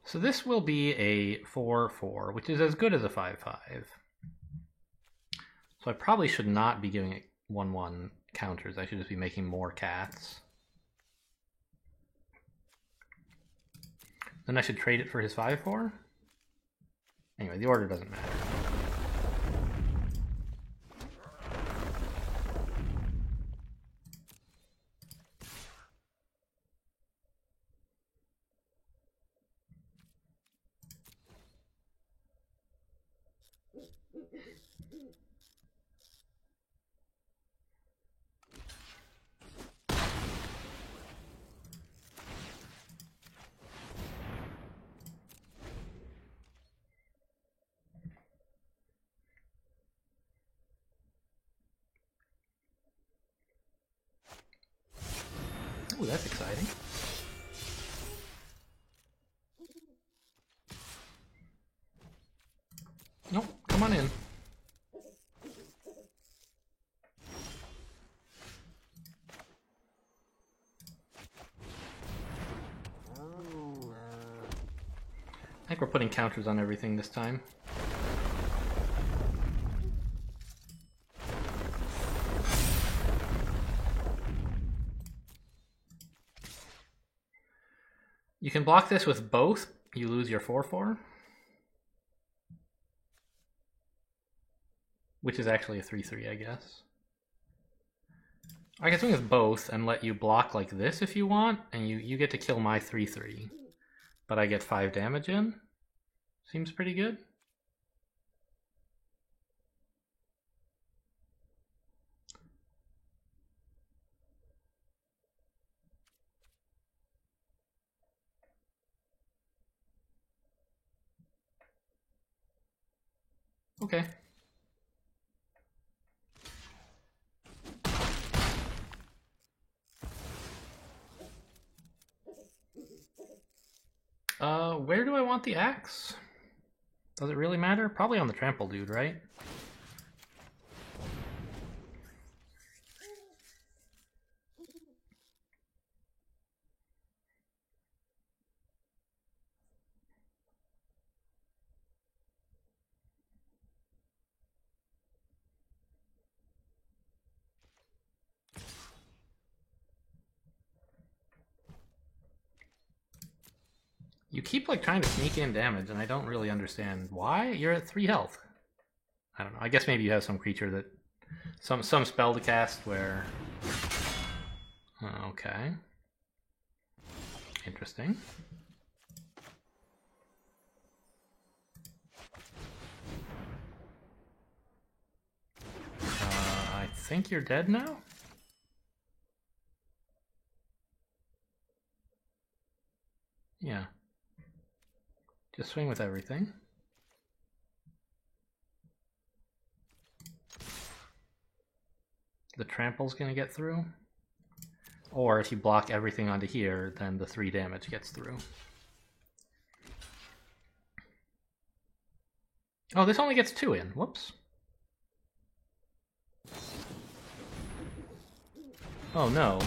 So this will be a 4/4, which is as good as a 5/5. So I probably should not be giving it 1/1 counters. I should just be making more cats. Then I should trade it for his 5/4. Anyway, the order doesn't matter. Ooh, that's exciting. Nope, come on in. I think we're putting counters on everything this time. You can block this with both. You lose your 4/4. Which is actually a 3/3, I guess. I can swing with both and let you block like this if you want, and you get to kill my 3/3. But I get 5 damage in. Seems pretty good. Okay. Where do I want the axe? Does it really matter? Probably on the trample dude, right? You keep like trying to sneak in damage, and I don't really understand why. You're at 3 health. I don't know. I guess maybe you have some creature that some spell to cast where. Okay. Interesting. I think you're dead now. Yeah. Just swing with everything. The trample's gonna get through. Or if you block everything onto here, then the 3 damage gets through. Oh, this only gets 2 in. Whoops. Oh no.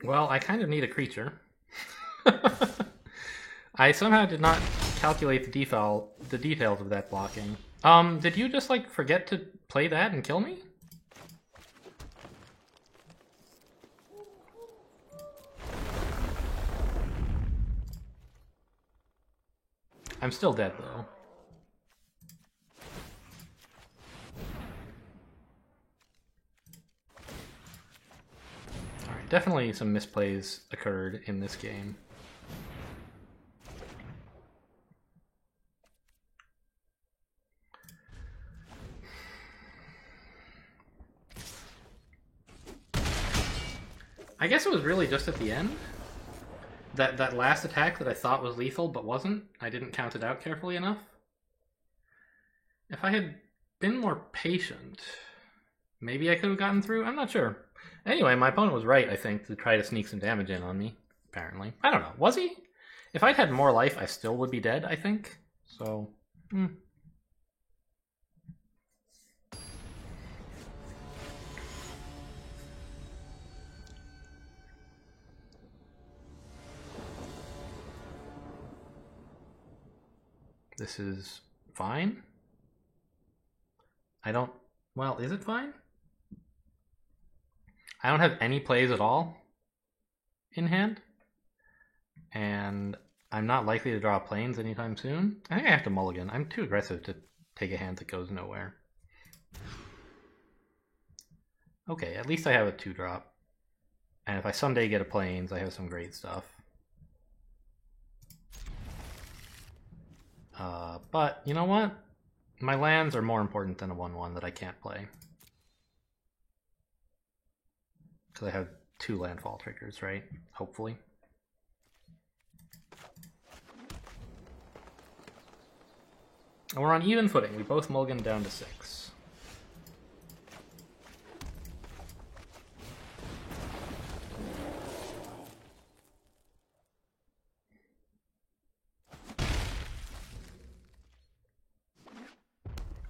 Well, I kind of need a creature. I somehow did not calculate the details of that blocking. Did you just, like, forget to play that and kill me? I'm still dead, though. Alright, definitely some misplays occurred in this game. I guess it was really just at the end. That last attack that I thought was lethal but wasn't. I didn't count it out carefully enough. If I had been more patient, maybe I could have gotten through. I'm not sure. Anyway, my opponent was right, I think, to try to sneak some damage in on me, apparently. I don't know. Was he? If I'd had more life, I still would be dead, I think. So, This is fine. I don't... Well, is it fine? I don't have any plays at all in hand. And I'm not likely to draw planes anytime soon. I think I have to mulligan. I'm too aggressive to take a hand that goes nowhere. Okay, at least I have a 2-drop. And if I someday get a planes, I have some great stuff. But, you know what? My lands are more important than a 1/1 that I can't play. Because I have 2 landfall triggers, right? Hopefully. And we're on even footing. We both mulligan down to 6.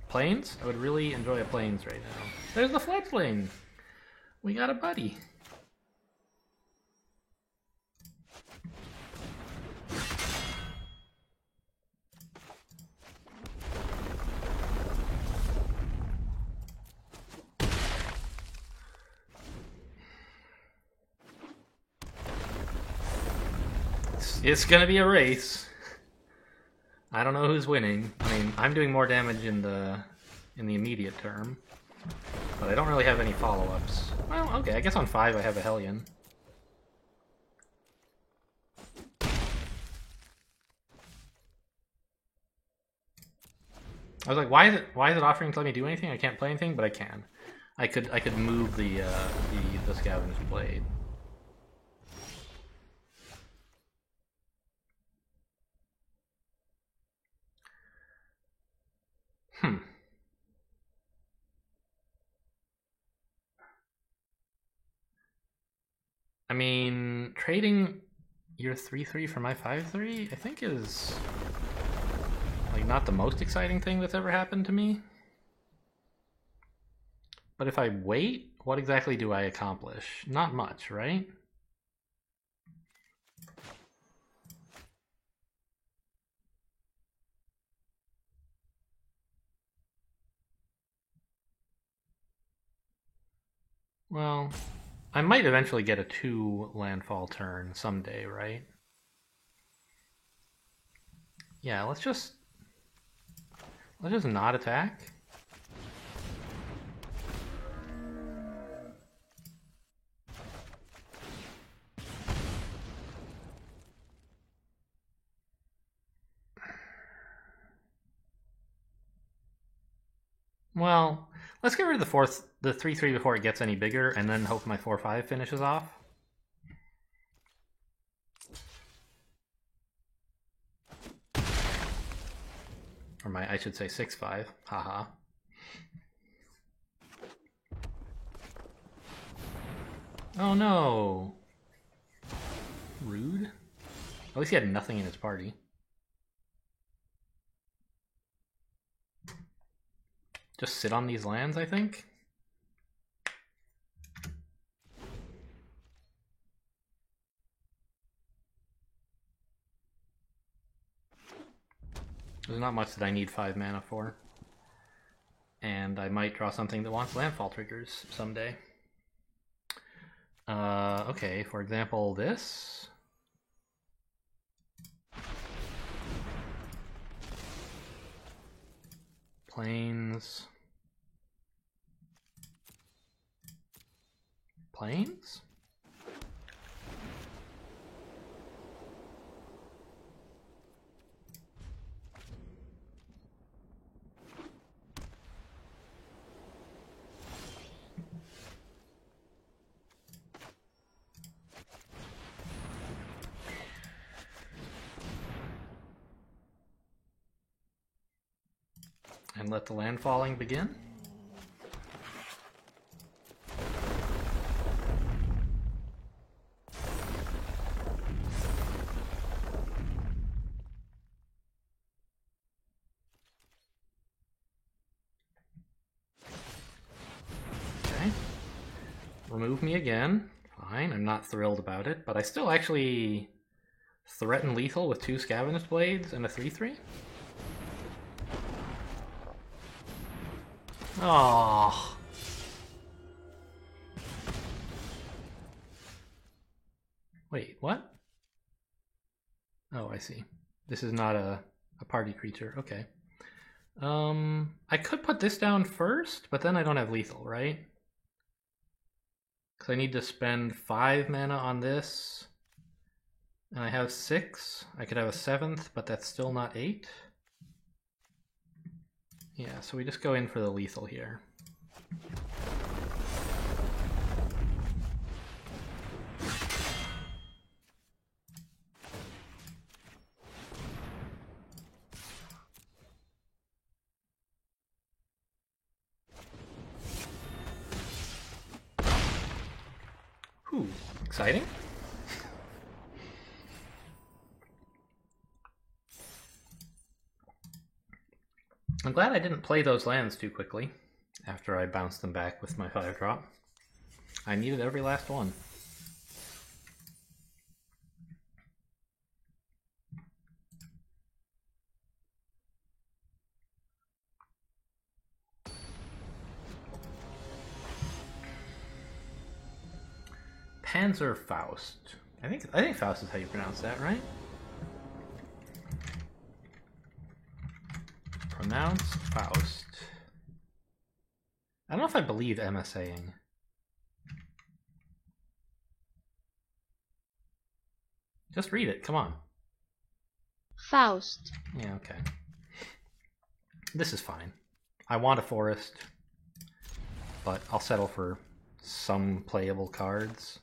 Planes? I would really enjoy a planes right now. There's the fledgling! We got a buddy. It's gonna be a race. I don't know who's winning. I mean, I'm doing more damage in the immediate term, but I don't really have any follow-ups. Well, okay, I guess on 5 I have a Hellion. I was like, why is it offering to let me do anything? I can't play anything, but I can. I could move the Scavenged Blade. I mean, trading your 3/3 for my 5/3, I think is like not the most exciting thing that's ever happened to me. But if I wait, what exactly do I accomplish? Not much, right? Well, I might eventually get a 2 landfall turn someday, right? Yeah, let's just not attack. Well, let's get rid of the 3/3 before it gets any bigger, and then hope my 4/5 finishes off. Or I should say 6/5. Haha. Oh no. Rude. At least he had nothing in his party. Just sit on these lands, I think. there's not much that I need 5 mana for. And I might draw something that wants landfall triggers someday. Okay, for example, this. Plains. Plains? And let the landfalling begin. Okay. Remove me again. Fine, I'm not thrilled about it, but I still actually threaten lethal with 2 Scavenged Blades and a 3/3? Oh. Wait, what? Oh, I see. This is not a party creature. Okay. I could put this down first, but then I don't have lethal, right? Because I need to spend 5 mana on this. And I have 6. I could have a 7th, but that's still not 8. Yeah, so we just go in for the lethal here. Ooh, exciting. I'm glad I didn't play those lands too quickly after I bounced them back with my 5-drop. I needed every last one. Panzerfaust. I think Faust is how you pronounce that, right? Pronounce Faust. I don't know if I believe MSAing. Just read it, come on. Faust. Yeah, okay. This is fine. I want a forest, but I'll settle for some playable cards.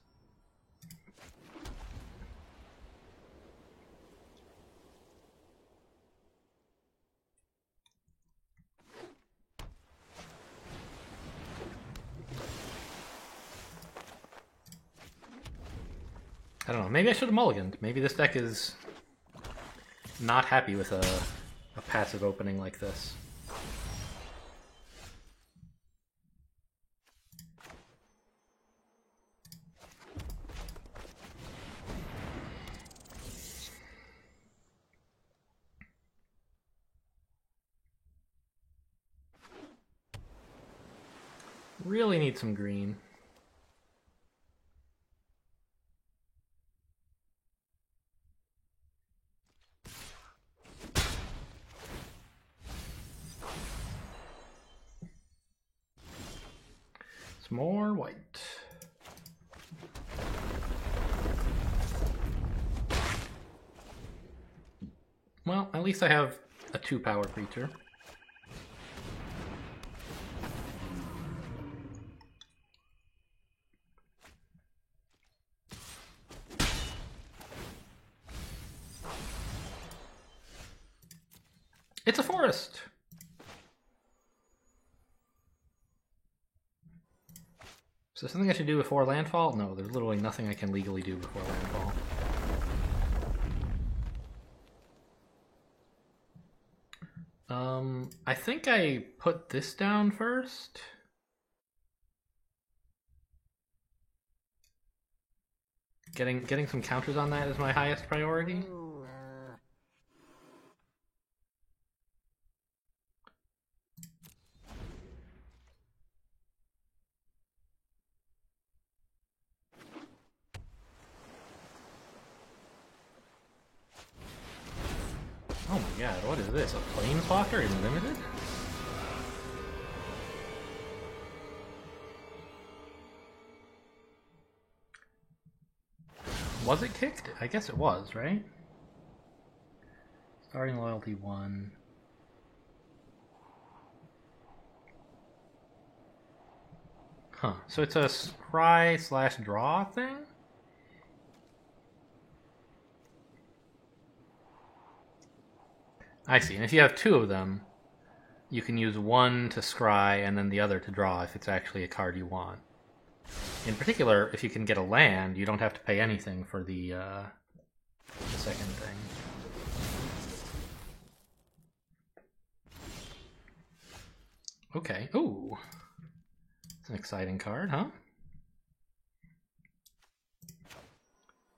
I don't know, maybe I should have mulliganed. Maybe this deck is not happy with a passive opening like this. Really need some green. Some more white. Well, at least I have a 2-power creature. It's a forest! Is there something I should do before landfall? No, there's literally nothing I can legally do before landfall. I think I put this down first. Getting some counters on that is my highest priority. god, what is this? A Planeswalker in limited? Was it kicked? I guess it was, right? Starting loyalty 1. Huh, so it's a scry/draw thing? I see, and if you have 2 of them, you can use one to scry and then the other to draw if it's actually a card you want. In particular, if you can get a land, you don't have to pay anything for the second thing. Okay, ooh. It's an exciting card, huh?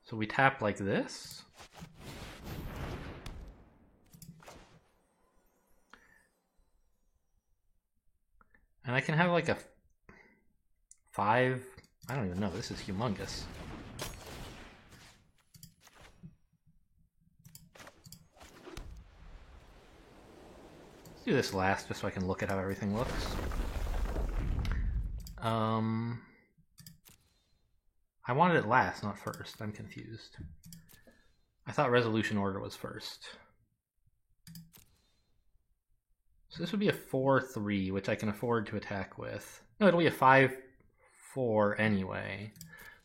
So we tap like this. And I can have like a 5... I don't even know, this is humongous. Let's do this last just so I can look at how everything looks. I wanted it last, not first. I'm confused. I thought Resolution Order was first. So this would be a 4/3, which I can afford to attack with. No, it'll be a 5/4 anyway.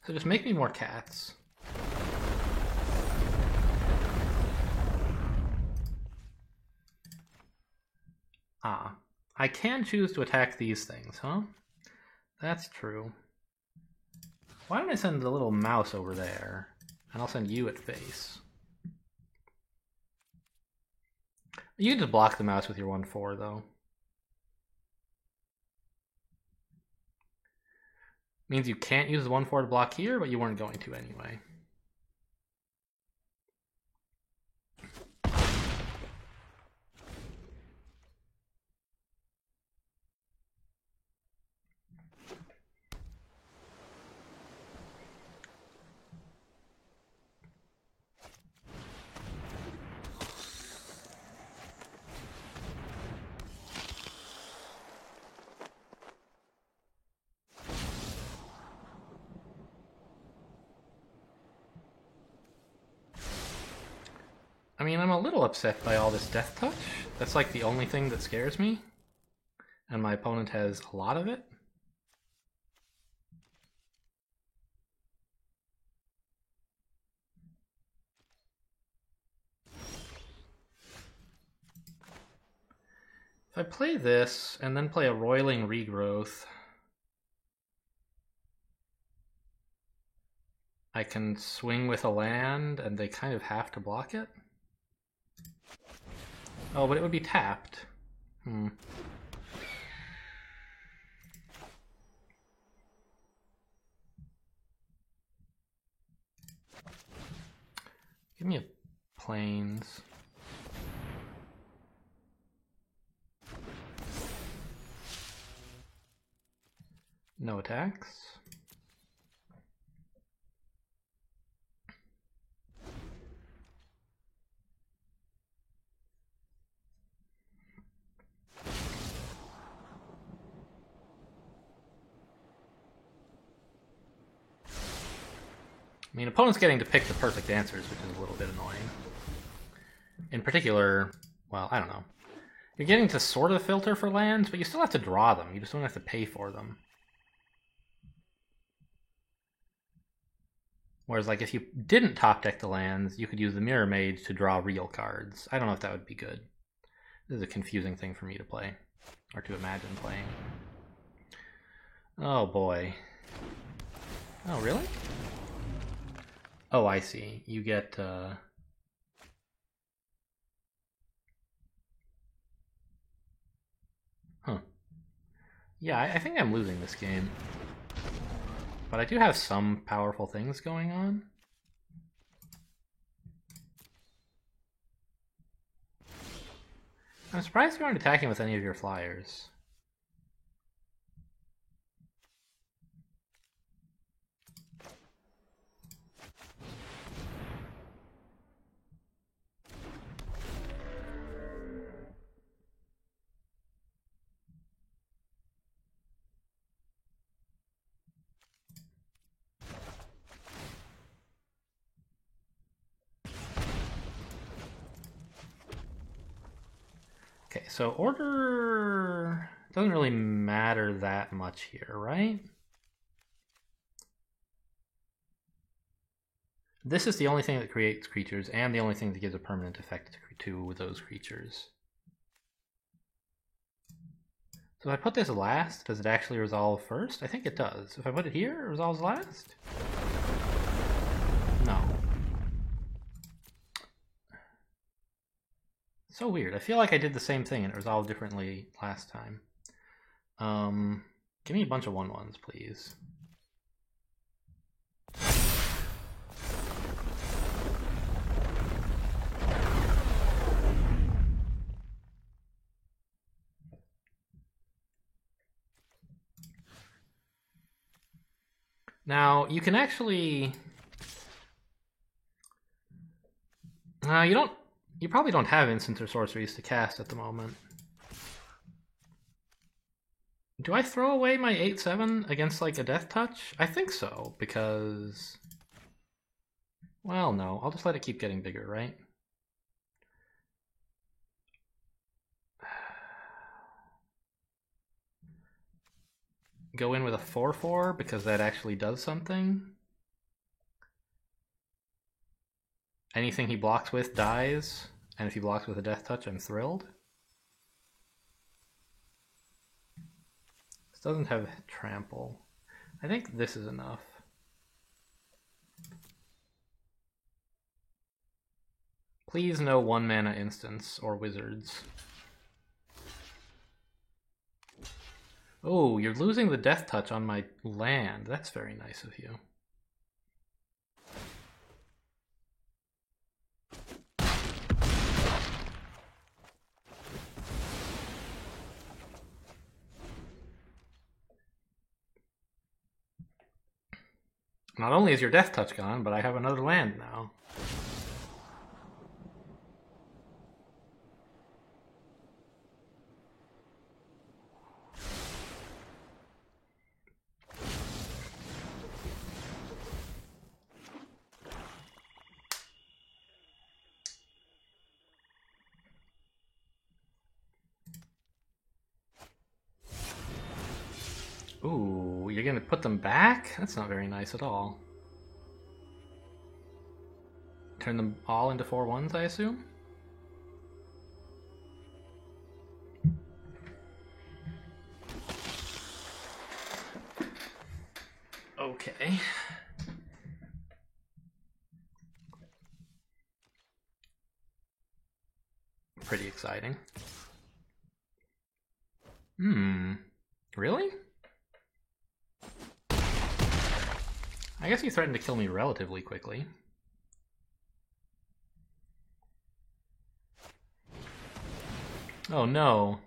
So just make me more cats. Ah, I can choose to attack these things, huh? That's true. Why don't I send the little mouse over there, and I'll send you at face. You can just block the mouse with your 1/4, though. Means you can't use the 1/4 to block here, but you weren't going to anyway. I mean, I'm a little upset by all this Death Touch. That's like the only thing that scares me. And my opponent has a lot of it. If I play this and then play a Roiling Regrowth, I can swing with a land and they kind of have to block it. Oh, but it would be tapped. Give me a Plains. No attacks. I mean, opponent's getting to pick the perfect answers, which is a little bit annoying. In particular, well, I don't know. You're getting to sort of filter for lands, but you still have to draw them. You just don't have to pay for them. Whereas, like, if you didn't top deck the lands, you could use the Mirror Mage to draw real cards. I don't know if that would be good. This is a confusing thing for me to play, or to imagine playing. Oh boy. Oh, really? Oh, I see. You get, Huh. Yeah, I think I'm losing this game. But I do have some powerful things going on. I'm surprised you aren't attacking with any of your flyers. so order doesn't really matter that much here, right? This is the only thing that creates creatures and the only thing that gives a permanent effect to those creatures. So if I put this last, does it actually resolve first? I think it does. If I put it here, it resolves last? No. So weird. I feel like I did the same thing and it resolved differently last time. Give me a bunch of 1/1s, please. Now, you can actually... you probably don't have instants or sorceries to cast at the moment. Do I throw away my 8/7 against, like, a Death Touch? I think so, because... Well, no. I'll just let it keep getting bigger, right? Go in with a 4/4 because that actually does something. Anything he blocks with dies, and if he blocks with a Death Touch, I'm thrilled. This doesn't have trample. I think this is enough. Please no 1-mana instants or wizards. Oh, you're losing the Death Touch on my land. That's very nice of you. Not only is your Death Touch gone, but I have another land now. Ooh, you're gonna put them back? That's not very nice at all. Turn them all into 4/1s, I assume? Okay. Pretty exciting. Really? I guess you threatened to kill me relatively quickly. Oh no.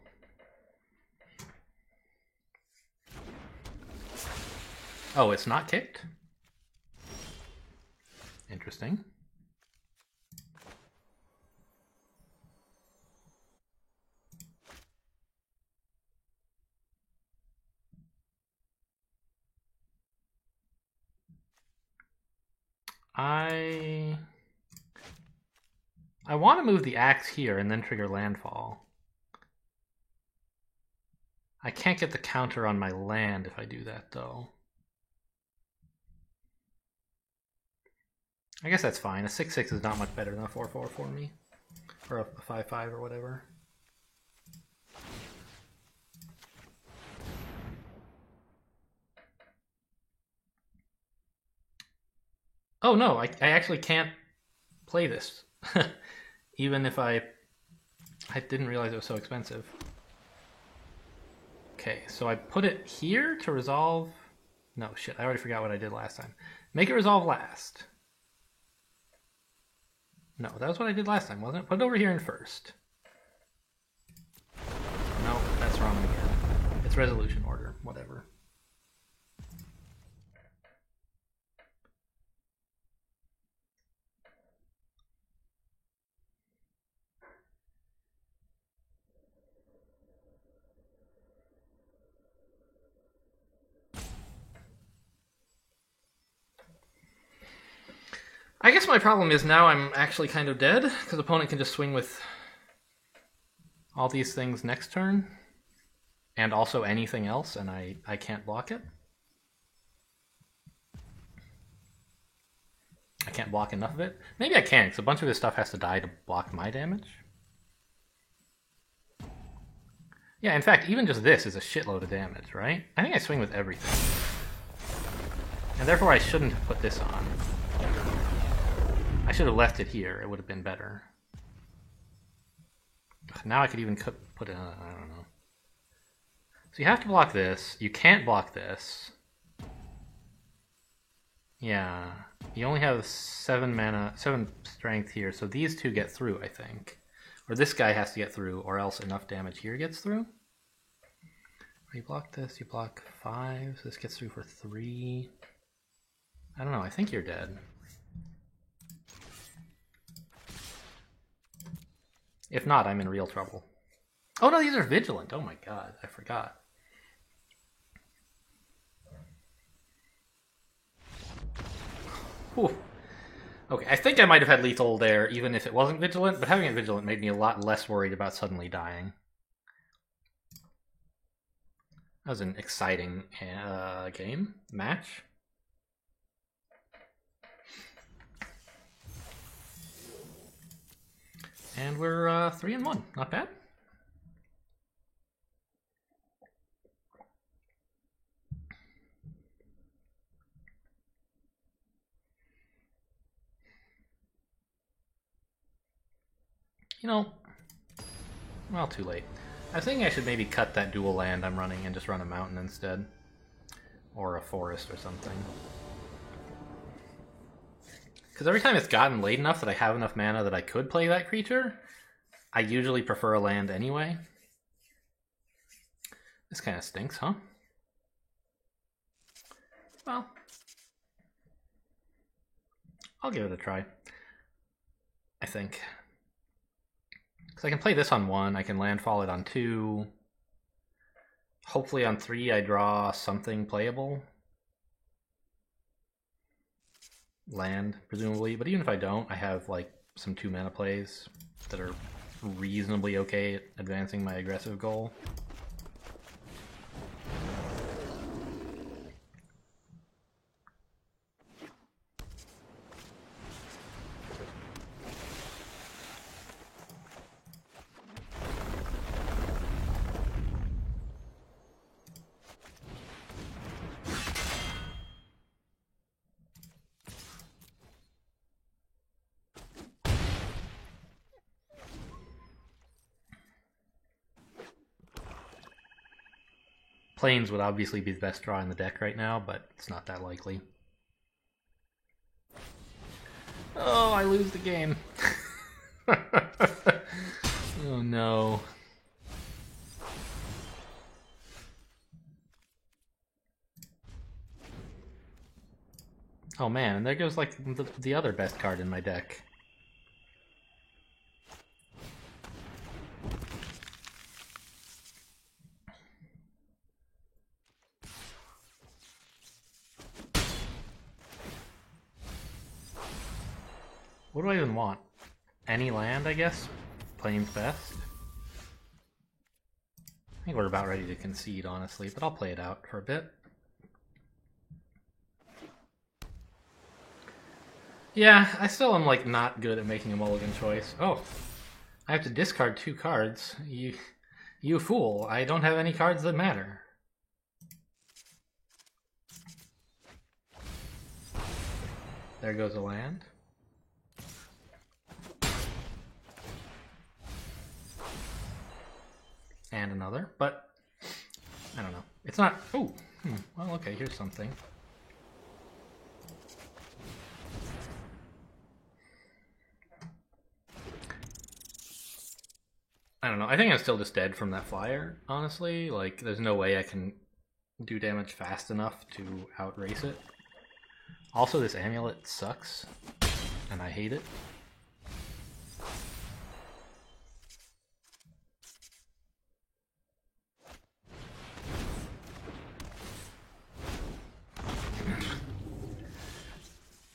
Oh, it's not kicked? Interesting. I want to move the axe here and then trigger landfall. I can't get the counter on my land if I do that, though. I guess that's fine. A 6/6 is not much better than a 4/4 for me. Or a 5/5 or whatever. Oh no, I actually can't play this. Even if I didn't realize it was so expensive. Okay, so I put it here to resolve... No, shit, I already forgot what I did last time. Make it resolve last. No, that was what I did last time, wasn't it? Put it over here in first. No, that's wrong again. It's resolution order, whatever. I guess my problem is now I'm actually kind of dead, because opponent can just swing with all these things next turn, and also anything else, and I can't block it. I can't block enough of it. Maybe I can, because a bunch of this stuff has to die to block my damage. Yeah, in fact, even just this is a shitload of damage, right? I think I swing with everything. And therefore I shouldn't have put this on. I should have left it here, it would have been better. Now I could even put it on, I don't know. So you have to block this, you can't block this. Yeah, you only have 7 mana, 7 strength here, so these two get through, I think. Or this guy has to get through, or else enough damage here gets through. You block this, you block 5, so this gets through for 3. I don't know, I think you're dead. If not, I'm in real trouble. Oh no, these are vigilant, oh my god, I forgot. Whew. Okay, I think I might have had lethal there, even if it wasn't vigilant, but having it vigilant made me a lot less worried about suddenly dying. That was an exciting match. And we're 3-1, not bad. You know, well, too late. I was thinking I should maybe cut that dual land I'm running and just run a mountain instead. Or a forest or something. Because every time it's gotten late enough that I have enough mana that I could play that creature, I usually prefer a land anyway. This kind of stinks, huh? Well, I'll give it a try. I think. Because I can play this on 1, I can landfall it on 2. Hopefully on 3 I draw something playable. Land, presumably. But even if I don't, I have like some 2 mana plays that are reasonably okay at advancing my aggressive goal. Plains would obviously be the best draw in the deck right now, but it's not that likely. Oh, I lose the game. Oh no. Oh man, and there goes like the other best card in my deck. What do I even want? Any land, I guess? Plains best? I think we're about ready to concede, honestly, but I'll play it out for a bit. Yeah, I still am, like, not good at making a mulligan choice. Oh, I have to discard 2 cards. You fool, I don't have any cards that matter. There goes a land. And another, but I don't know. It's not. Oh, well, okay. Here's something. I don't know. I think I'm still just dead from that flyer. Honestly, like, there's no way I can do damage fast enough to outrace it. Also, this amulet sucks, and I hate it.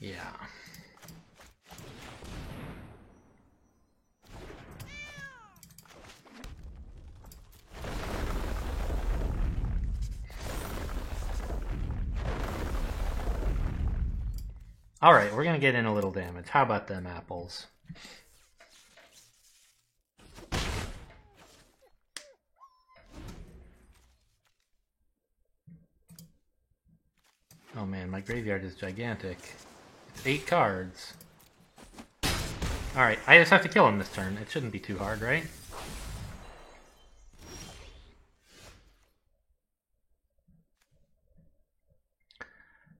Yeah. Alright, we're gonna get in a little damage. How about them apples? Oh man, my graveyard is gigantic. It's 8 cards. Alright, I just have to kill him this turn. It shouldn't be too hard, right?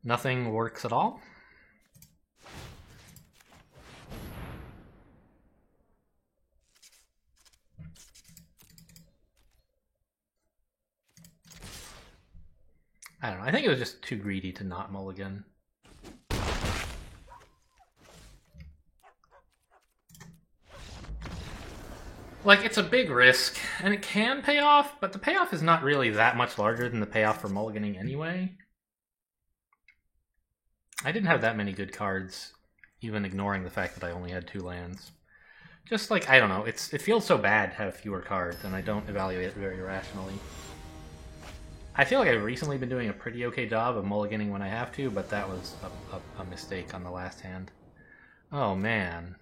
Nothing works at all. I don't know, I think it was just too greedy to not mulligan. Like, it's a big risk, and it can pay off, but the payoff is not really that much larger than the payoff for mulliganing anyway. I didn't have that many good cards, even ignoring the fact that I only had 2 lands. Just like, I don't know, it feels so bad to have fewer cards, and I don't evaluate it very rationally. I feel like I've recently been doing a pretty okay job of mulliganing when I have to, but that was a mistake on the last hand. Oh man.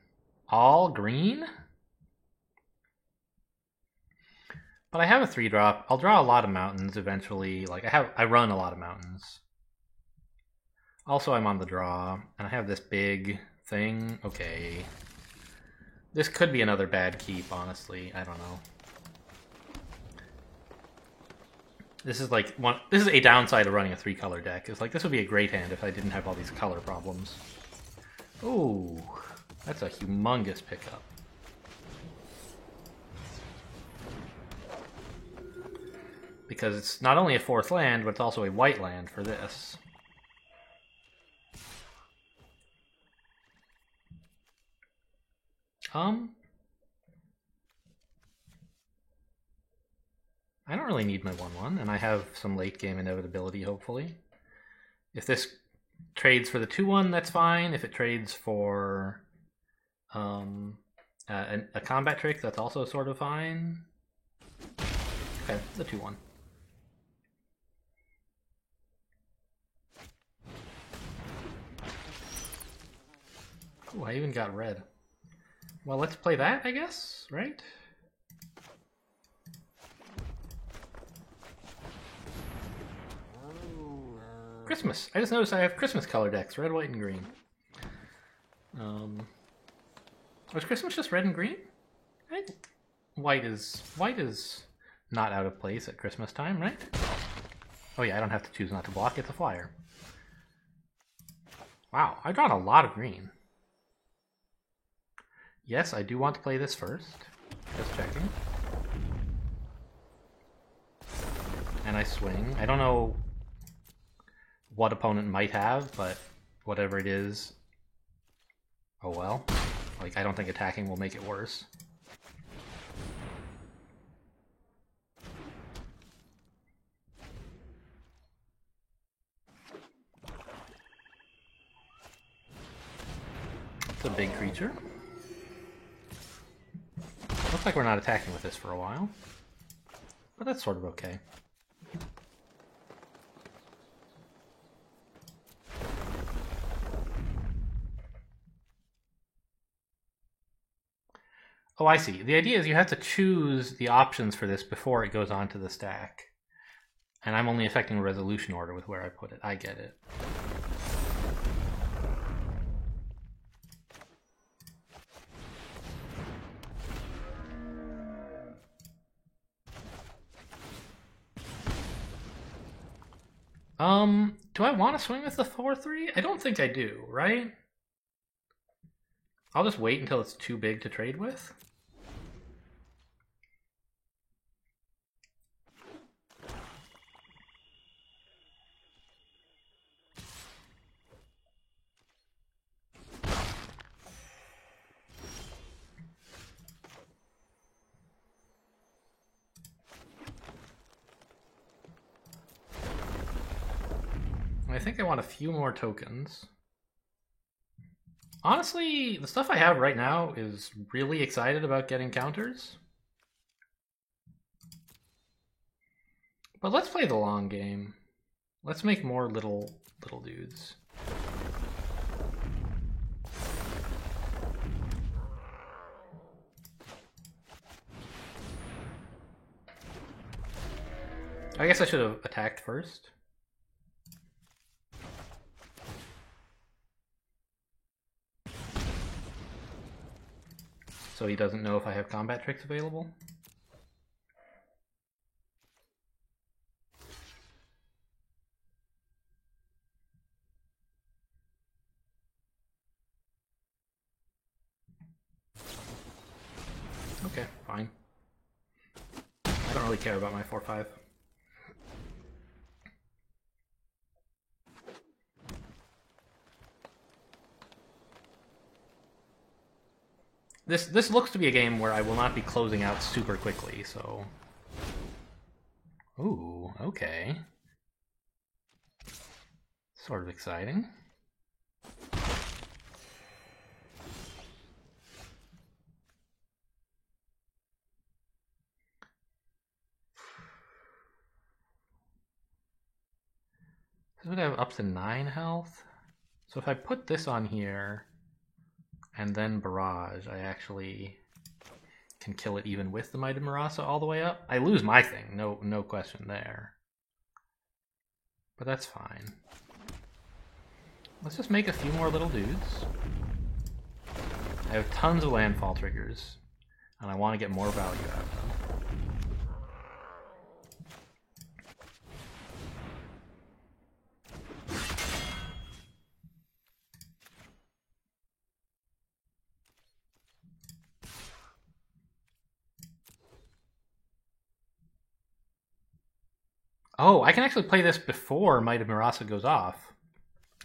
All green? But I have a 3-drop. I'll draw a lot of mountains eventually. Like, I run a lot of mountains. Also, I'm on the draw, and I have this big thing. Okay. This could be another bad keep, honestly. I don't know. This is like this is a downside of running a 3-color deck. It's like, this would be a great hand if I didn't have all these color problems. Ooh, that's a humongous pickup. Because it's not only a 4th land, but it's also a white land for this. I don't really need my 1/1, and I have some late game inevitability, hopefully. If this trades for the 2/1, that's fine. If it trades for a combat trick, that's also sort of fine. Okay, the 2/1. Ooh, I even got red. Well, let's play that, I guess, right? Christmas. I just noticed I have Christmas color decks, red, white, and green. Was Christmas just red and green? White is not out of place at Christmas time, right? Oh yeah, I don't have to choose not to block. It's a flyer. Wow, I drawn a lot of green. Yes, I do want to play this first. Just checking. And I swing. I don't know what opponent might have, but whatever it is, oh well. Like, I don't think attacking will make it worse. It's a big creature. Looks like we're not attacking with this for a while, but that's sort of okay. Oh, I see. The idea is you have to choose the options for this before it goes onto the stack. And I'm only affecting a resolution order with where I put it. I get it. Do I want to swing with the 4/3? I don't think I do, right? I'll just wait until it's too big to trade with. I think I want a few more tokens. Honestly, the stuff I have right now is really excited about getting counters. But let's play the long game. Let's make more little dudes. I guess I should have attacked first. So he doesn't know if I have combat tricks available. Okay, fine. I don't really care about my 4/5. This looks to be a game where I will not be closing out super quickly, so... Ooh, okay. Sort of exciting. This would have up to 9 health. So if I put this on here and then barrage, I actually can kill it even with the Might of Murasa all the way up. I lose my thing, no question there. But that's fine. Let's just make a few more little dudes. I have tons of landfall triggers, and I want to get more value out of them. Oh, I can actually play this before Might of Murasa goes off,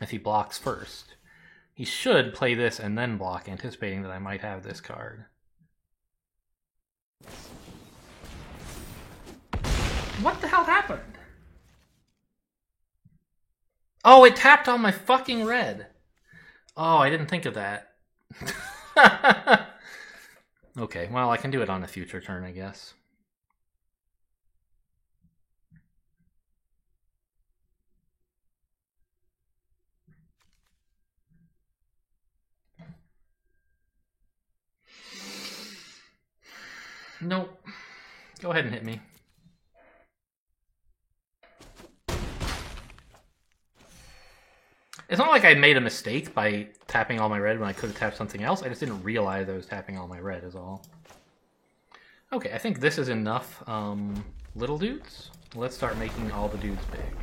if he blocks first. He should play this and then block, anticipating that I might have this card. What the hell happened? Oh, it tapped on my fucking red. Oh, I didn't think of that. Okay, well, I can do it on a future turn, I guess. Nope. Go ahead and hit me. It's not like I made a mistake by tapping all my red when I could have tapped something else. I just didn't realize I was tapping all my red is all. Okay, I think this is enough little dudes. Let's start making all the dudes big.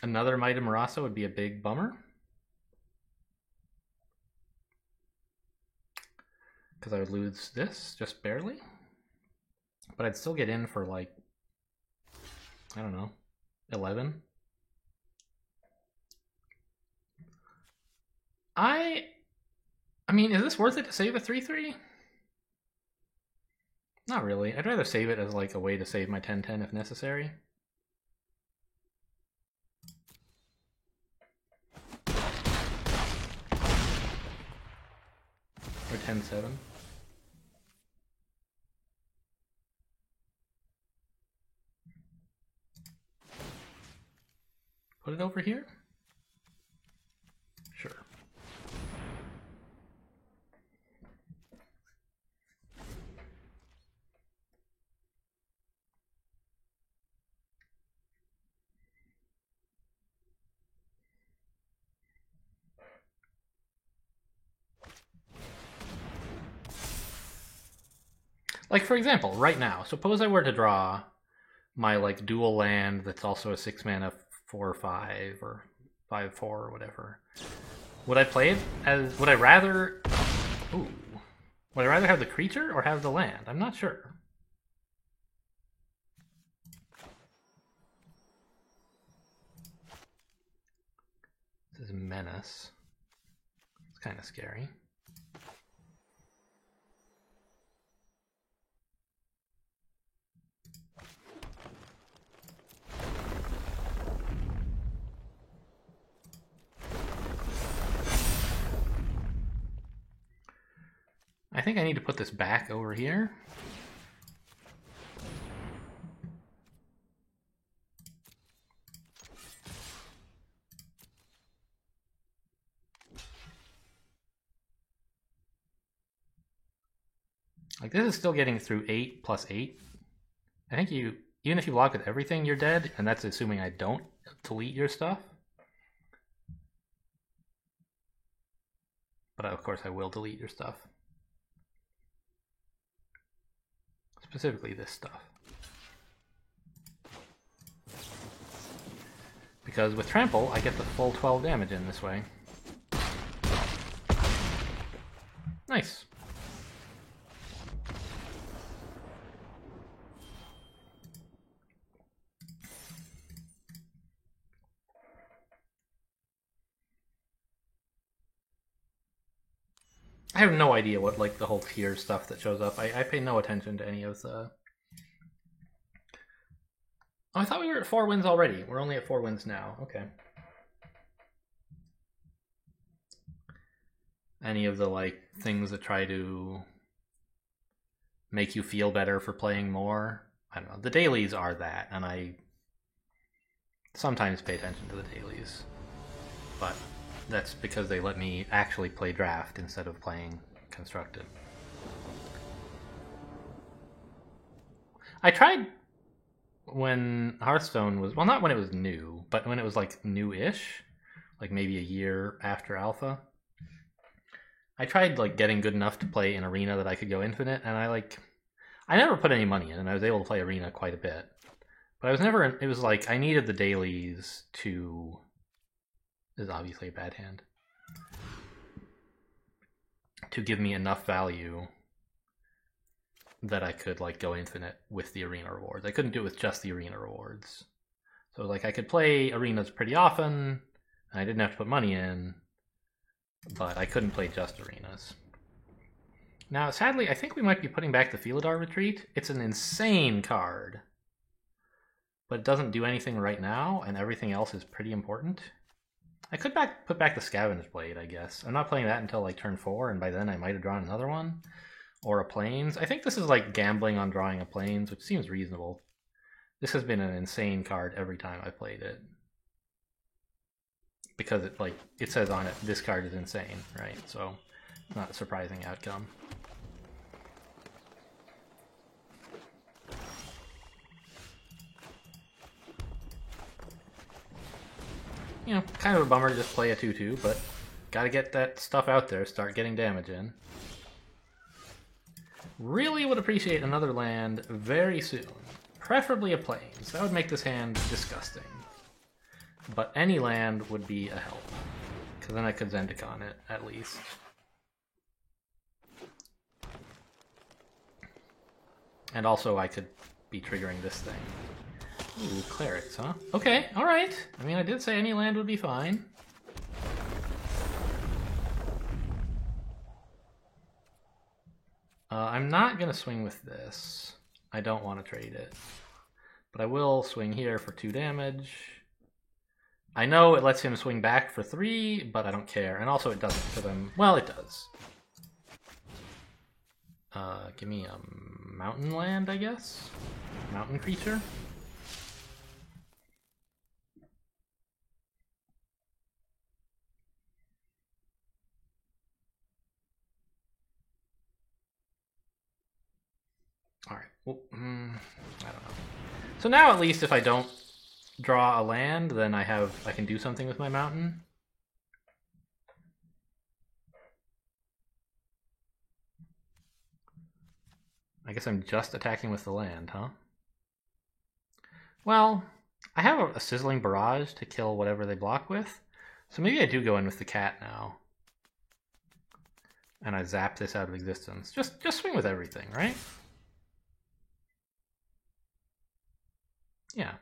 Another Might of Murasa would be a big bummer. Because I would lose this, just barely. But I'd still get in for like, I don't know, 11. I mean, is this worth it to save a 3/3? Not really. I'd rather save it as like a way to save my 10/10 if necessary. Or 10/7. Put it over here? Sure. Like, for example, right now, suppose I were to draw my, like, dual land that's also a 6-mana 4/5 or 5/4 or whatever. Would I play it as... Would I rather... Ooh. Would I rather have the creature or have the land? I'm not sure. This is Menace. It's kind of scary. think I need to put this back over here. Like, this is still getting through 8 plus 8. I think you, even if you block with everything, you're dead, and that's assuming I don't delete your stuff. But of course I will delete your stuff. Specifically this stuff. Because with Trample, I get the full 12 damage in this way. Nice. I have no idea what, like, the whole tier stuff that shows up. I pay no attention to any of the... Oh, I thought we were at 4 wins already. We're only at 4 wins now. Okay. Any of the, like, things that try to make you feel better for playing more? I don't know. The dailies are that, and I sometimes pay attention to the dailies. But that's because they let me actually play draft instead of playing constructed. I tried when Hearthstone was, well, not when it was new, but when it was like new-ish, like maybe a year after alpha. I tried like getting good enough to play an arena that I could go infinite, and I never put any money in, and I was able to play arena quite a bit. But I was never, it was like I needed the dailies to... This is obviously a bad hand. To give me enough value that I could like go infinite with the arena rewards. I couldn't do it with just the arena rewards. So like I could play arenas pretty often, and I didn't have to put money in, but I couldn't play just arenas. Now, sadly, I think we might be putting back the Felidar Retreat. It's an insane card, but it doesn't do anything right now, and everything else is pretty important. I could put back the Scavenge Blade, I guess. I'm not playing that until like turn 4, and by then I might have drawn another one. Or a Plains. I think this is like gambling on drawing a Plains, which seems reasonable. This has been an insane card every time I've played it. Because it says on it, this card is insane, right? So, not a surprising outcome. You know, kind of a bummer to just play a 2/2, but gotta get that stuff out there, start getting damage in. Really would appreciate another land very soon. Preferably a Plains. That would make this hand disgusting. But any land would be a help. Because then I could Zendikon it, at least. And also I could be triggering this thing. Ooh, clerics, huh? Okay, alright. I mean, I did say any land would be fine. I'm not going to swing with this. I don't want to trade it. But I will swing here for 2 damage. I know it lets him swing back for 3, but I don't care. And also it doesn't for them. Well, it does. Give me a mountain land, I guess? Mountain creature? Alright, well, I don't know. So now at least if I don't draw a land, then I can do something with my mountain. I guess I'm just attacking with the land, huh? Well, I have a Sizzling Barrage to kill whatever they block with, so maybe I do go in with the cat now. And I zap this out of existence. Just swing with everything, right? Yeah.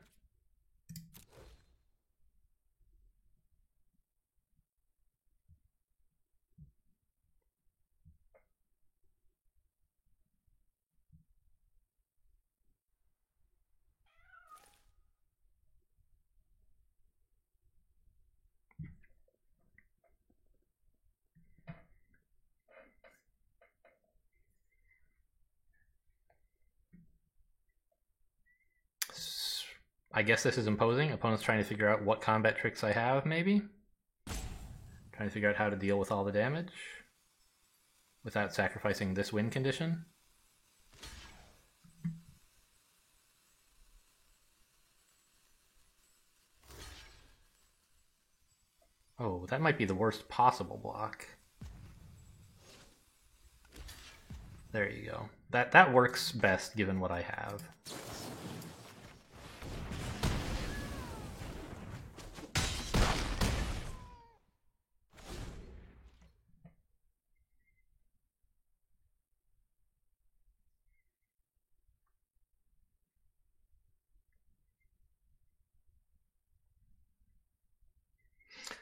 I guess this is imposing. Opponent's trying to figure out what combat tricks I have, maybe? Trying to figure out how to deal with all the damage without sacrificing this win condition. Oh, that might be the worst possible block. There you go. That works best given what I have.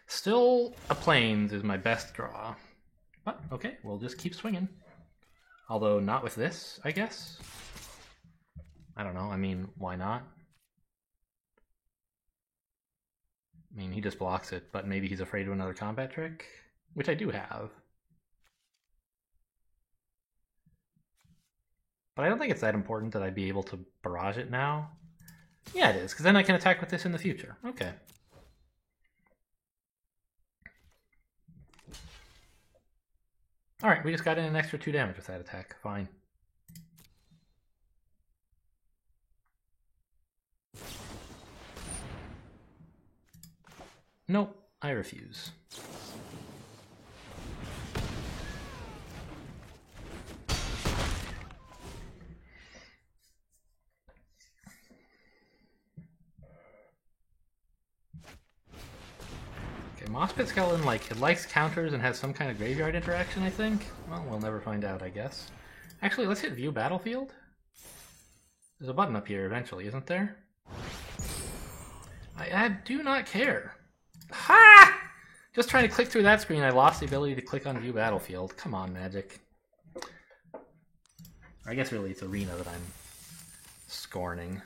Still, a Plains is my best draw. But, okay, we'll just keep swinging. Although, not with this, I guess? I don't know, I mean, why not? I mean, he just blocks it, but maybe he's afraid of another combat trick? Which I do have. But I don't think it's that important that I'd be able to barrage it now. Yeah, it is, because then I can attack with this in the future. Okay. Alright, we just got in an extra 2 damage with that attack. Fine. Nope, I refuse. Moss-Pit Skeleton, like, it likes counters and has some kind of graveyard interaction, I think? Well, we'll never find out, I guess. Actually, let's hit View Battlefield. There's a button up here eventually, isn't there? I do not care. Ha! Just trying to click through that screen, I lost the ability to click on View Battlefield. Come on, Magic. I guess really it's Arena that I'm scorning.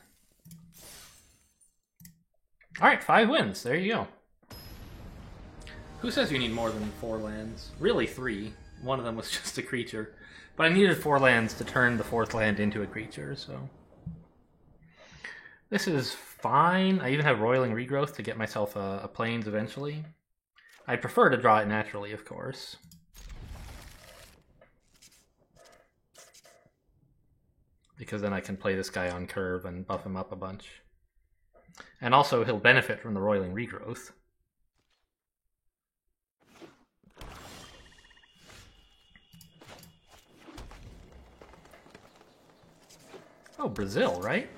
Alright, 5 wins. There you go. Who says you need more than 4 lands? Really 3. One of them was just a creature. But I needed 4 lands to turn the 4th land into a creature, so... This is fine. I even have Roiling Regrowth to get myself a Plains eventually. I'd prefer to draw it naturally, of course. Because then I can play this guy on curve and buff him up a bunch. And also he'll benefit from the Roiling Regrowth. Oh, Brazil, right?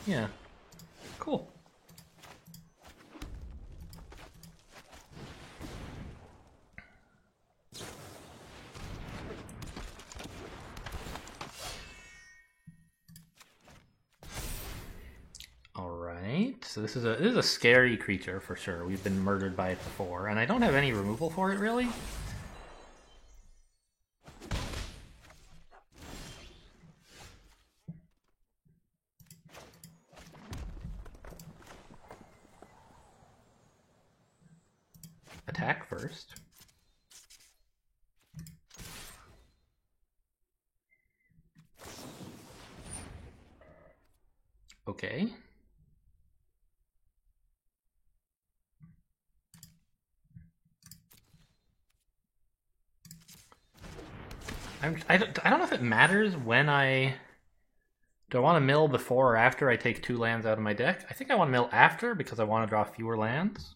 Yeah. Cool. Alright, so this is a scary creature for sure. We've been murdered by it before, and I don't have any removal for it, really. Attack first. Okay. I don't know if it matters when I... Do I want to mill before or after I take 2 lands out of my deck? I think I want to mill after because I want to draw fewer lands.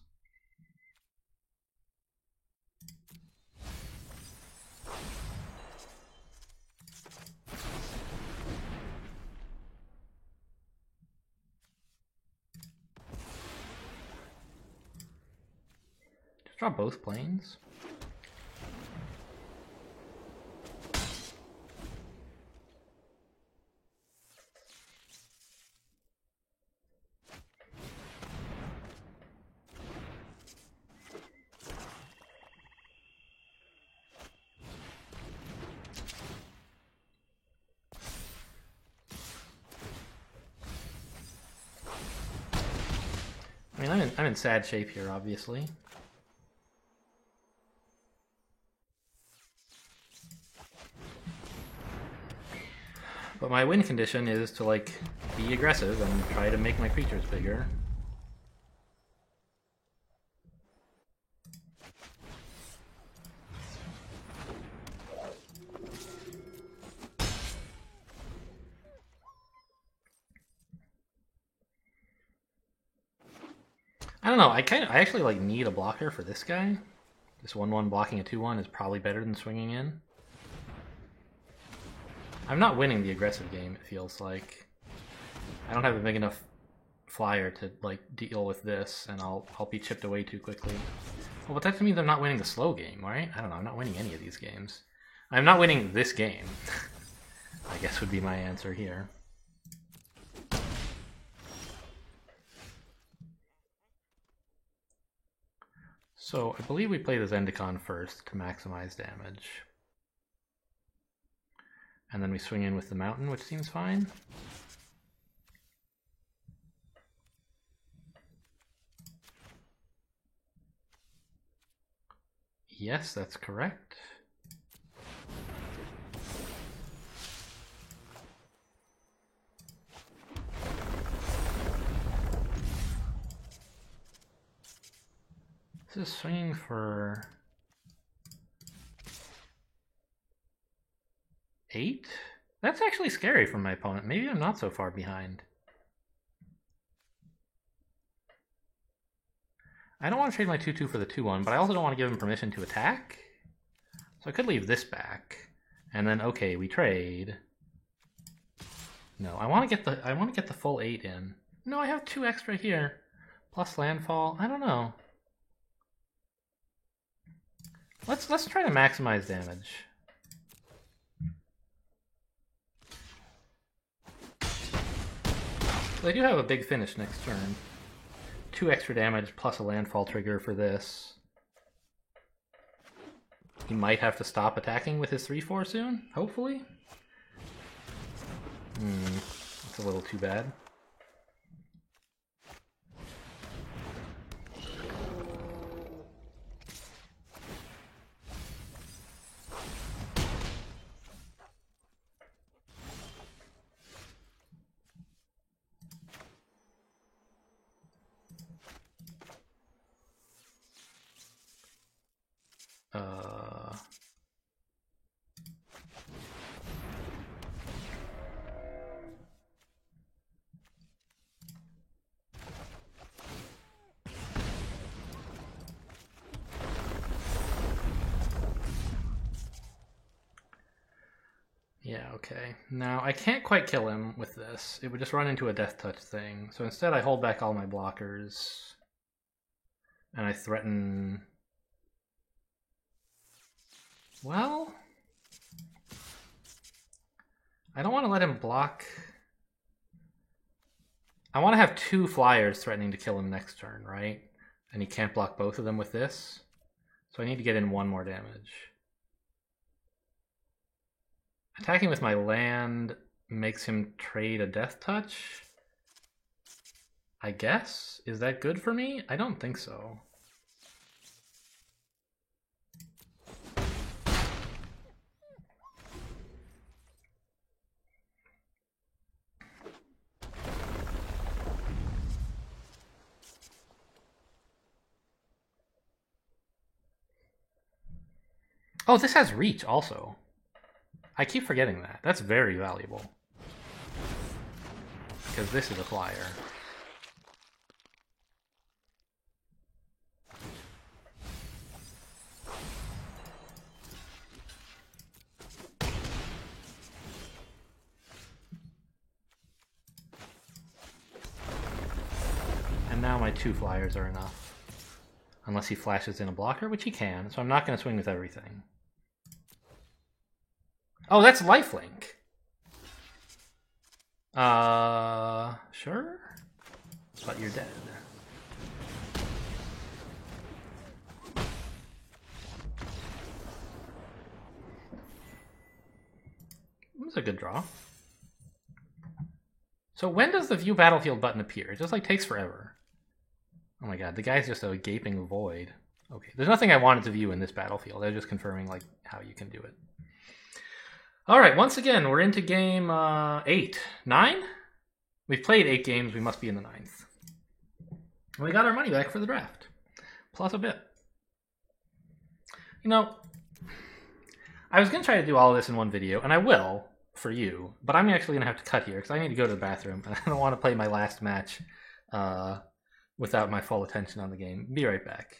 Just draw both planes. I mean, I'm in sad shape here, obviously. But my win condition is to, like, be aggressive and try to make my creatures bigger. I don't know, I actually like need a blocker for this guy. This 1/1 blocking a 2/1 is probably better than swinging in. I'm not winning the aggressive game, it feels like. I don't have a big enough flyer to like deal with this, and I'll be chipped away too quickly. Well, but that means I'm not winning the slow game, right? I don't know, I'm not winning any of these games. I'm not winning this game, I guess would be my answer here. So I believe we play the Zendikon first to maximize damage. And then we swing in with the mountain, which seems fine. Yes, that's correct. This is swinging for 8? That's actually scary from my opponent. Maybe I'm not so far behind. I don't want to trade my 2/2 for the 2/1, but I also don't want to give him permission to attack. So I could leave this back, and then okay, we trade. No, I want to get the full 8 in. No, I have 2 extra here, plus landfall. I don't know. Let's try to maximize damage. So I do have a big finish next turn. 2 extra damage plus a landfall trigger for this. He might have to stop attacking with his 3/4 soon, hopefully. That's a little too bad. Yeah, okay. Now, I can't quite kill him with this. It would just run into a death touch thing. So instead I hold back all my blockers. And I threaten... Well... I don't want to let him block... I want to have 2 flyers threatening to kill him next turn, right? And he can't block both of them with this. So I need to get in 1 more damage. Attacking with my land makes him trade a death touch, I guess? Is that good for me? I don't think so. Oh, this has reach also. I keep forgetting that. That's very valuable. Because this is a flyer. And now my 2 flyers are enough. Unless he flashes in a blocker, which he can, so I'm not going to swing with everything. Oh, that's lifelink. Sure? But you're dead. That's a good draw. So when does the view battlefield button appear? It just like takes forever. Oh my god, the guy's just a gaping void. Okay, there's nothing I wanted to view in this battlefield. I was just confirming like how you can do it. Alright, once again, we're into game 8. 9? We've played 8 games, we must be in the 9th. And we got our money back for the draft. Plus a bit. You know, I was going to try to do all of this in one video, and I will, for you, but I'm actually going to have to cut here, because I need to go to the bathroom, and I don't want to play my last match without my full attention on the game. Be right back.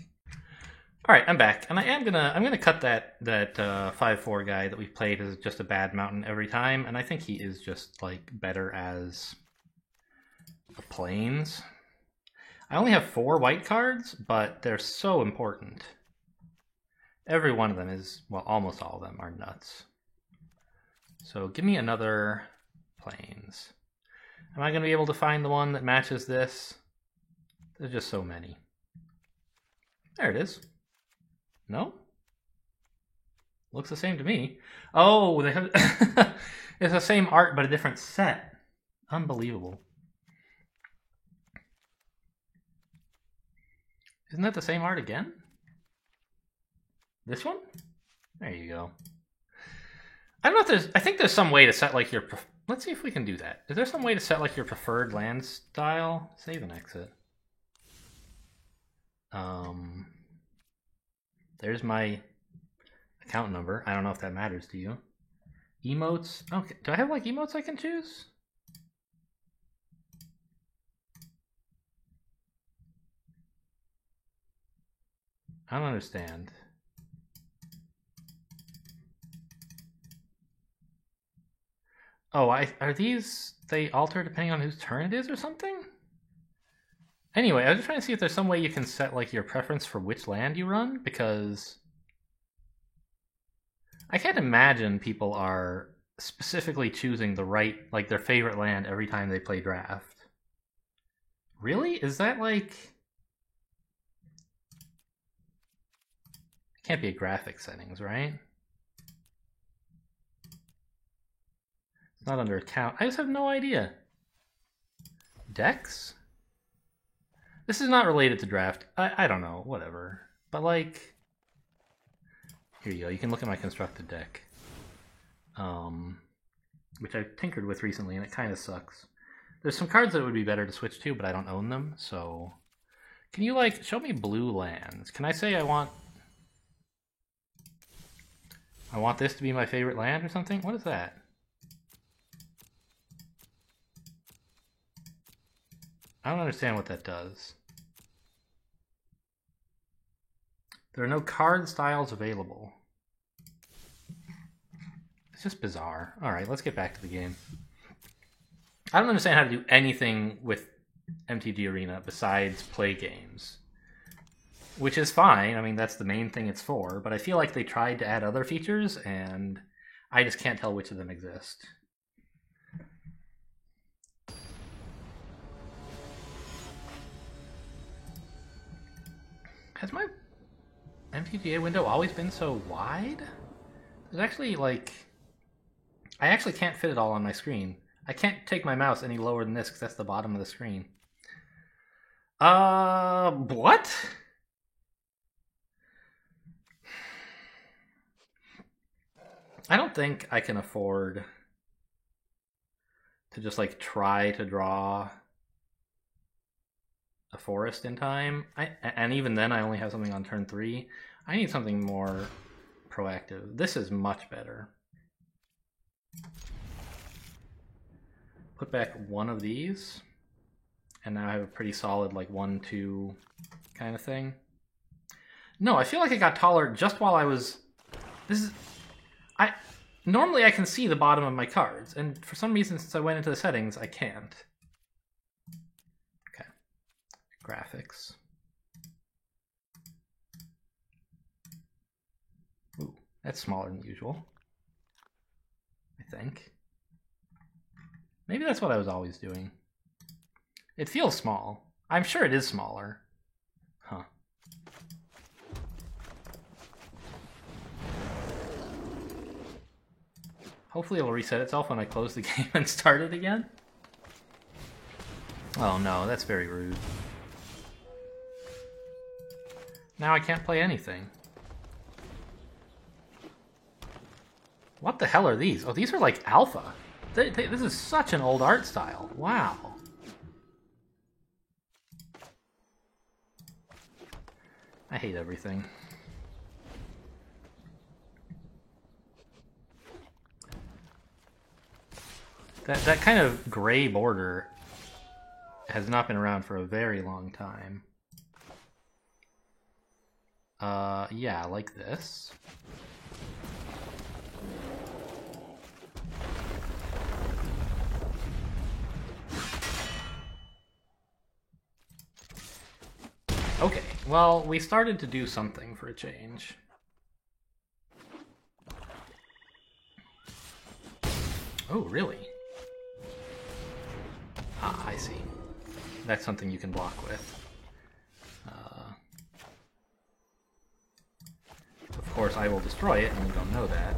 Alright, I'm back, and I'm gonna cut that 5-4 guy that we've played as just a bad mountain every time, and I think he is just, like, better as a plains. I only have 4 white cards, but they're so important. Every one of them is, well, almost all of them are nuts. So give me another plains. Am I gonna be able to find the one that matches this? There's just so many. There it is. No? Looks the same to me. Oh, they have it's the same art but a different set. Unbelievable. Isn't that the same art again? This one? There you go. I don't know if there's... I think there's some way to set like your... Let's see if we can do that. Is there some way to set like your preferred land style? Save and exit. There's my account number. I don't know if that matters to you. Emotes. Okay. Do I have like emotes I can choose? I don't understand. Oh, are these... They alter depending on whose turn it is or something? Anyway, I was just trying to see if there's some way you can set like your preference for which land you run, because I can't imagine people are specifically choosing the right, like their favorite land every time they play draft. Really? Is that like... It can't be a graphic settings, right? It's not under account. I just have no idea. Decks? This is not related to draft. I don't know, whatever. But like, here you go. You can look at my constructed deck, which I've tinkered with recently, and it kind of sucks. There's some cards that would be better to switch to, but I don't own them. So, can you like show me blue lands? Can I say I want this to be my favorite land or something? What is that? I don't understand what that does. There are no card styles available. It's just bizarre. Alright, let's get back to the game. I don't understand how to do anything with MTG Arena besides play games. Which is fine, I mean that's the main thing it's for, but I feel like they tried to add other features and I just can't tell which of them exist. Has my MTGA window always been so wide? There's actually like... I actually can't fit it all on my screen. I can't take my mouse any lower than this because that's the bottom of the screen. What? I don't think I can afford to just like try to draw a forest in time. And even then I only have something on turn 3. I need something more proactive. This is much better. Put back one of these, and now I have a pretty solid like 1-2 kind of thing. No, I feel like it got taller just while I was... Normally I can see the bottom of my cards, and for some reason since I went into the settings, I can't. Okay. Graphics. Ooh, that's smaller than usual. I think. Maybe that's what I was always doing. It feels small. I'm sure it is smaller. Huh. Hopefully it'll reset itself when I close the game and start it again. Oh no, that's very rude. Now I can't play anything. What the hell are these? Oh, these are like alpha. This is such an old art style. Wow. I hate everything. That kind of gray border has not been around for a very long time. Yeah, like this. Okay, well, we started to do something for a change. Oh, really? Ah, I see. That's something you can block with. Of course, I will destroy it, and you don't know that,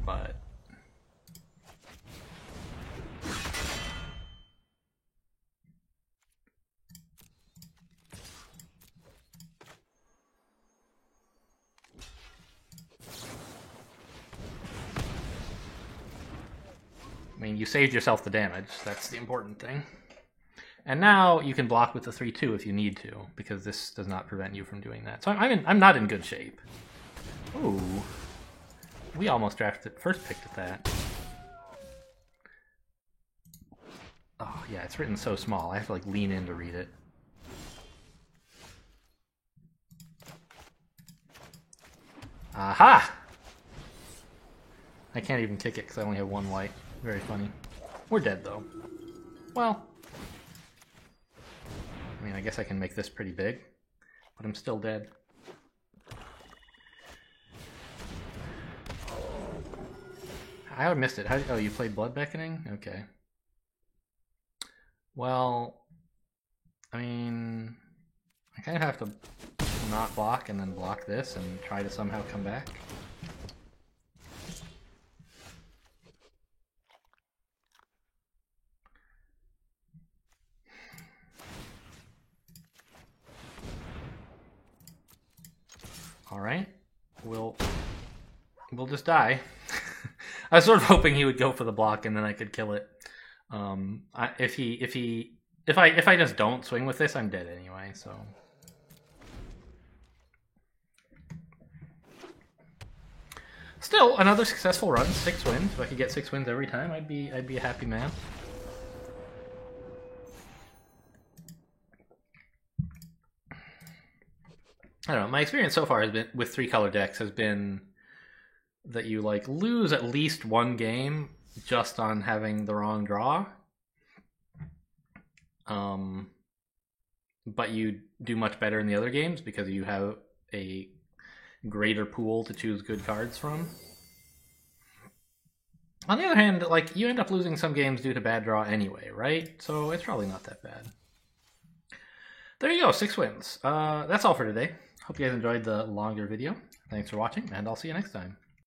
but... I mean, you saved yourself the damage. That's the important thing. And now you can block with the 3-2 if you need to, because this does not prevent you from doing that. So I'm not in good shape. Ooh. We almost drafted first picked at that. Oh, yeah, it's written so small. I have to, like, lean in to read it. Aha! I can't even kick it because I only have one white. Very funny. We're dead, though. Well, I mean, I guess I can make this pretty big, but I'm still dead. I missed it. Oh, you played Blood Beckoning? Okay. Well, I mean, I kind of have to not block and then block this and try to somehow come back. All right, we'll just die. I was sort of hoping he would go for the block and then I could kill it. If I just don't swing with this, I'm dead anyway. So still another successful run, 6 wins. If I could get 6 wins every time, I'd be a happy man. I don't know. My experience so far has been with 3-color decks has been that you like lose at least one game just on having the wrong draw. But you do much better in the other games because you have a greater pool to choose good cards from. On the other hand, like, you end up losing some games due to bad draw anyway, right? So it's probably not that bad. There you go, 6 wins. That's all for today. Hope you guys enjoyed the longer video. Thanks for watching, and I'll see you next time.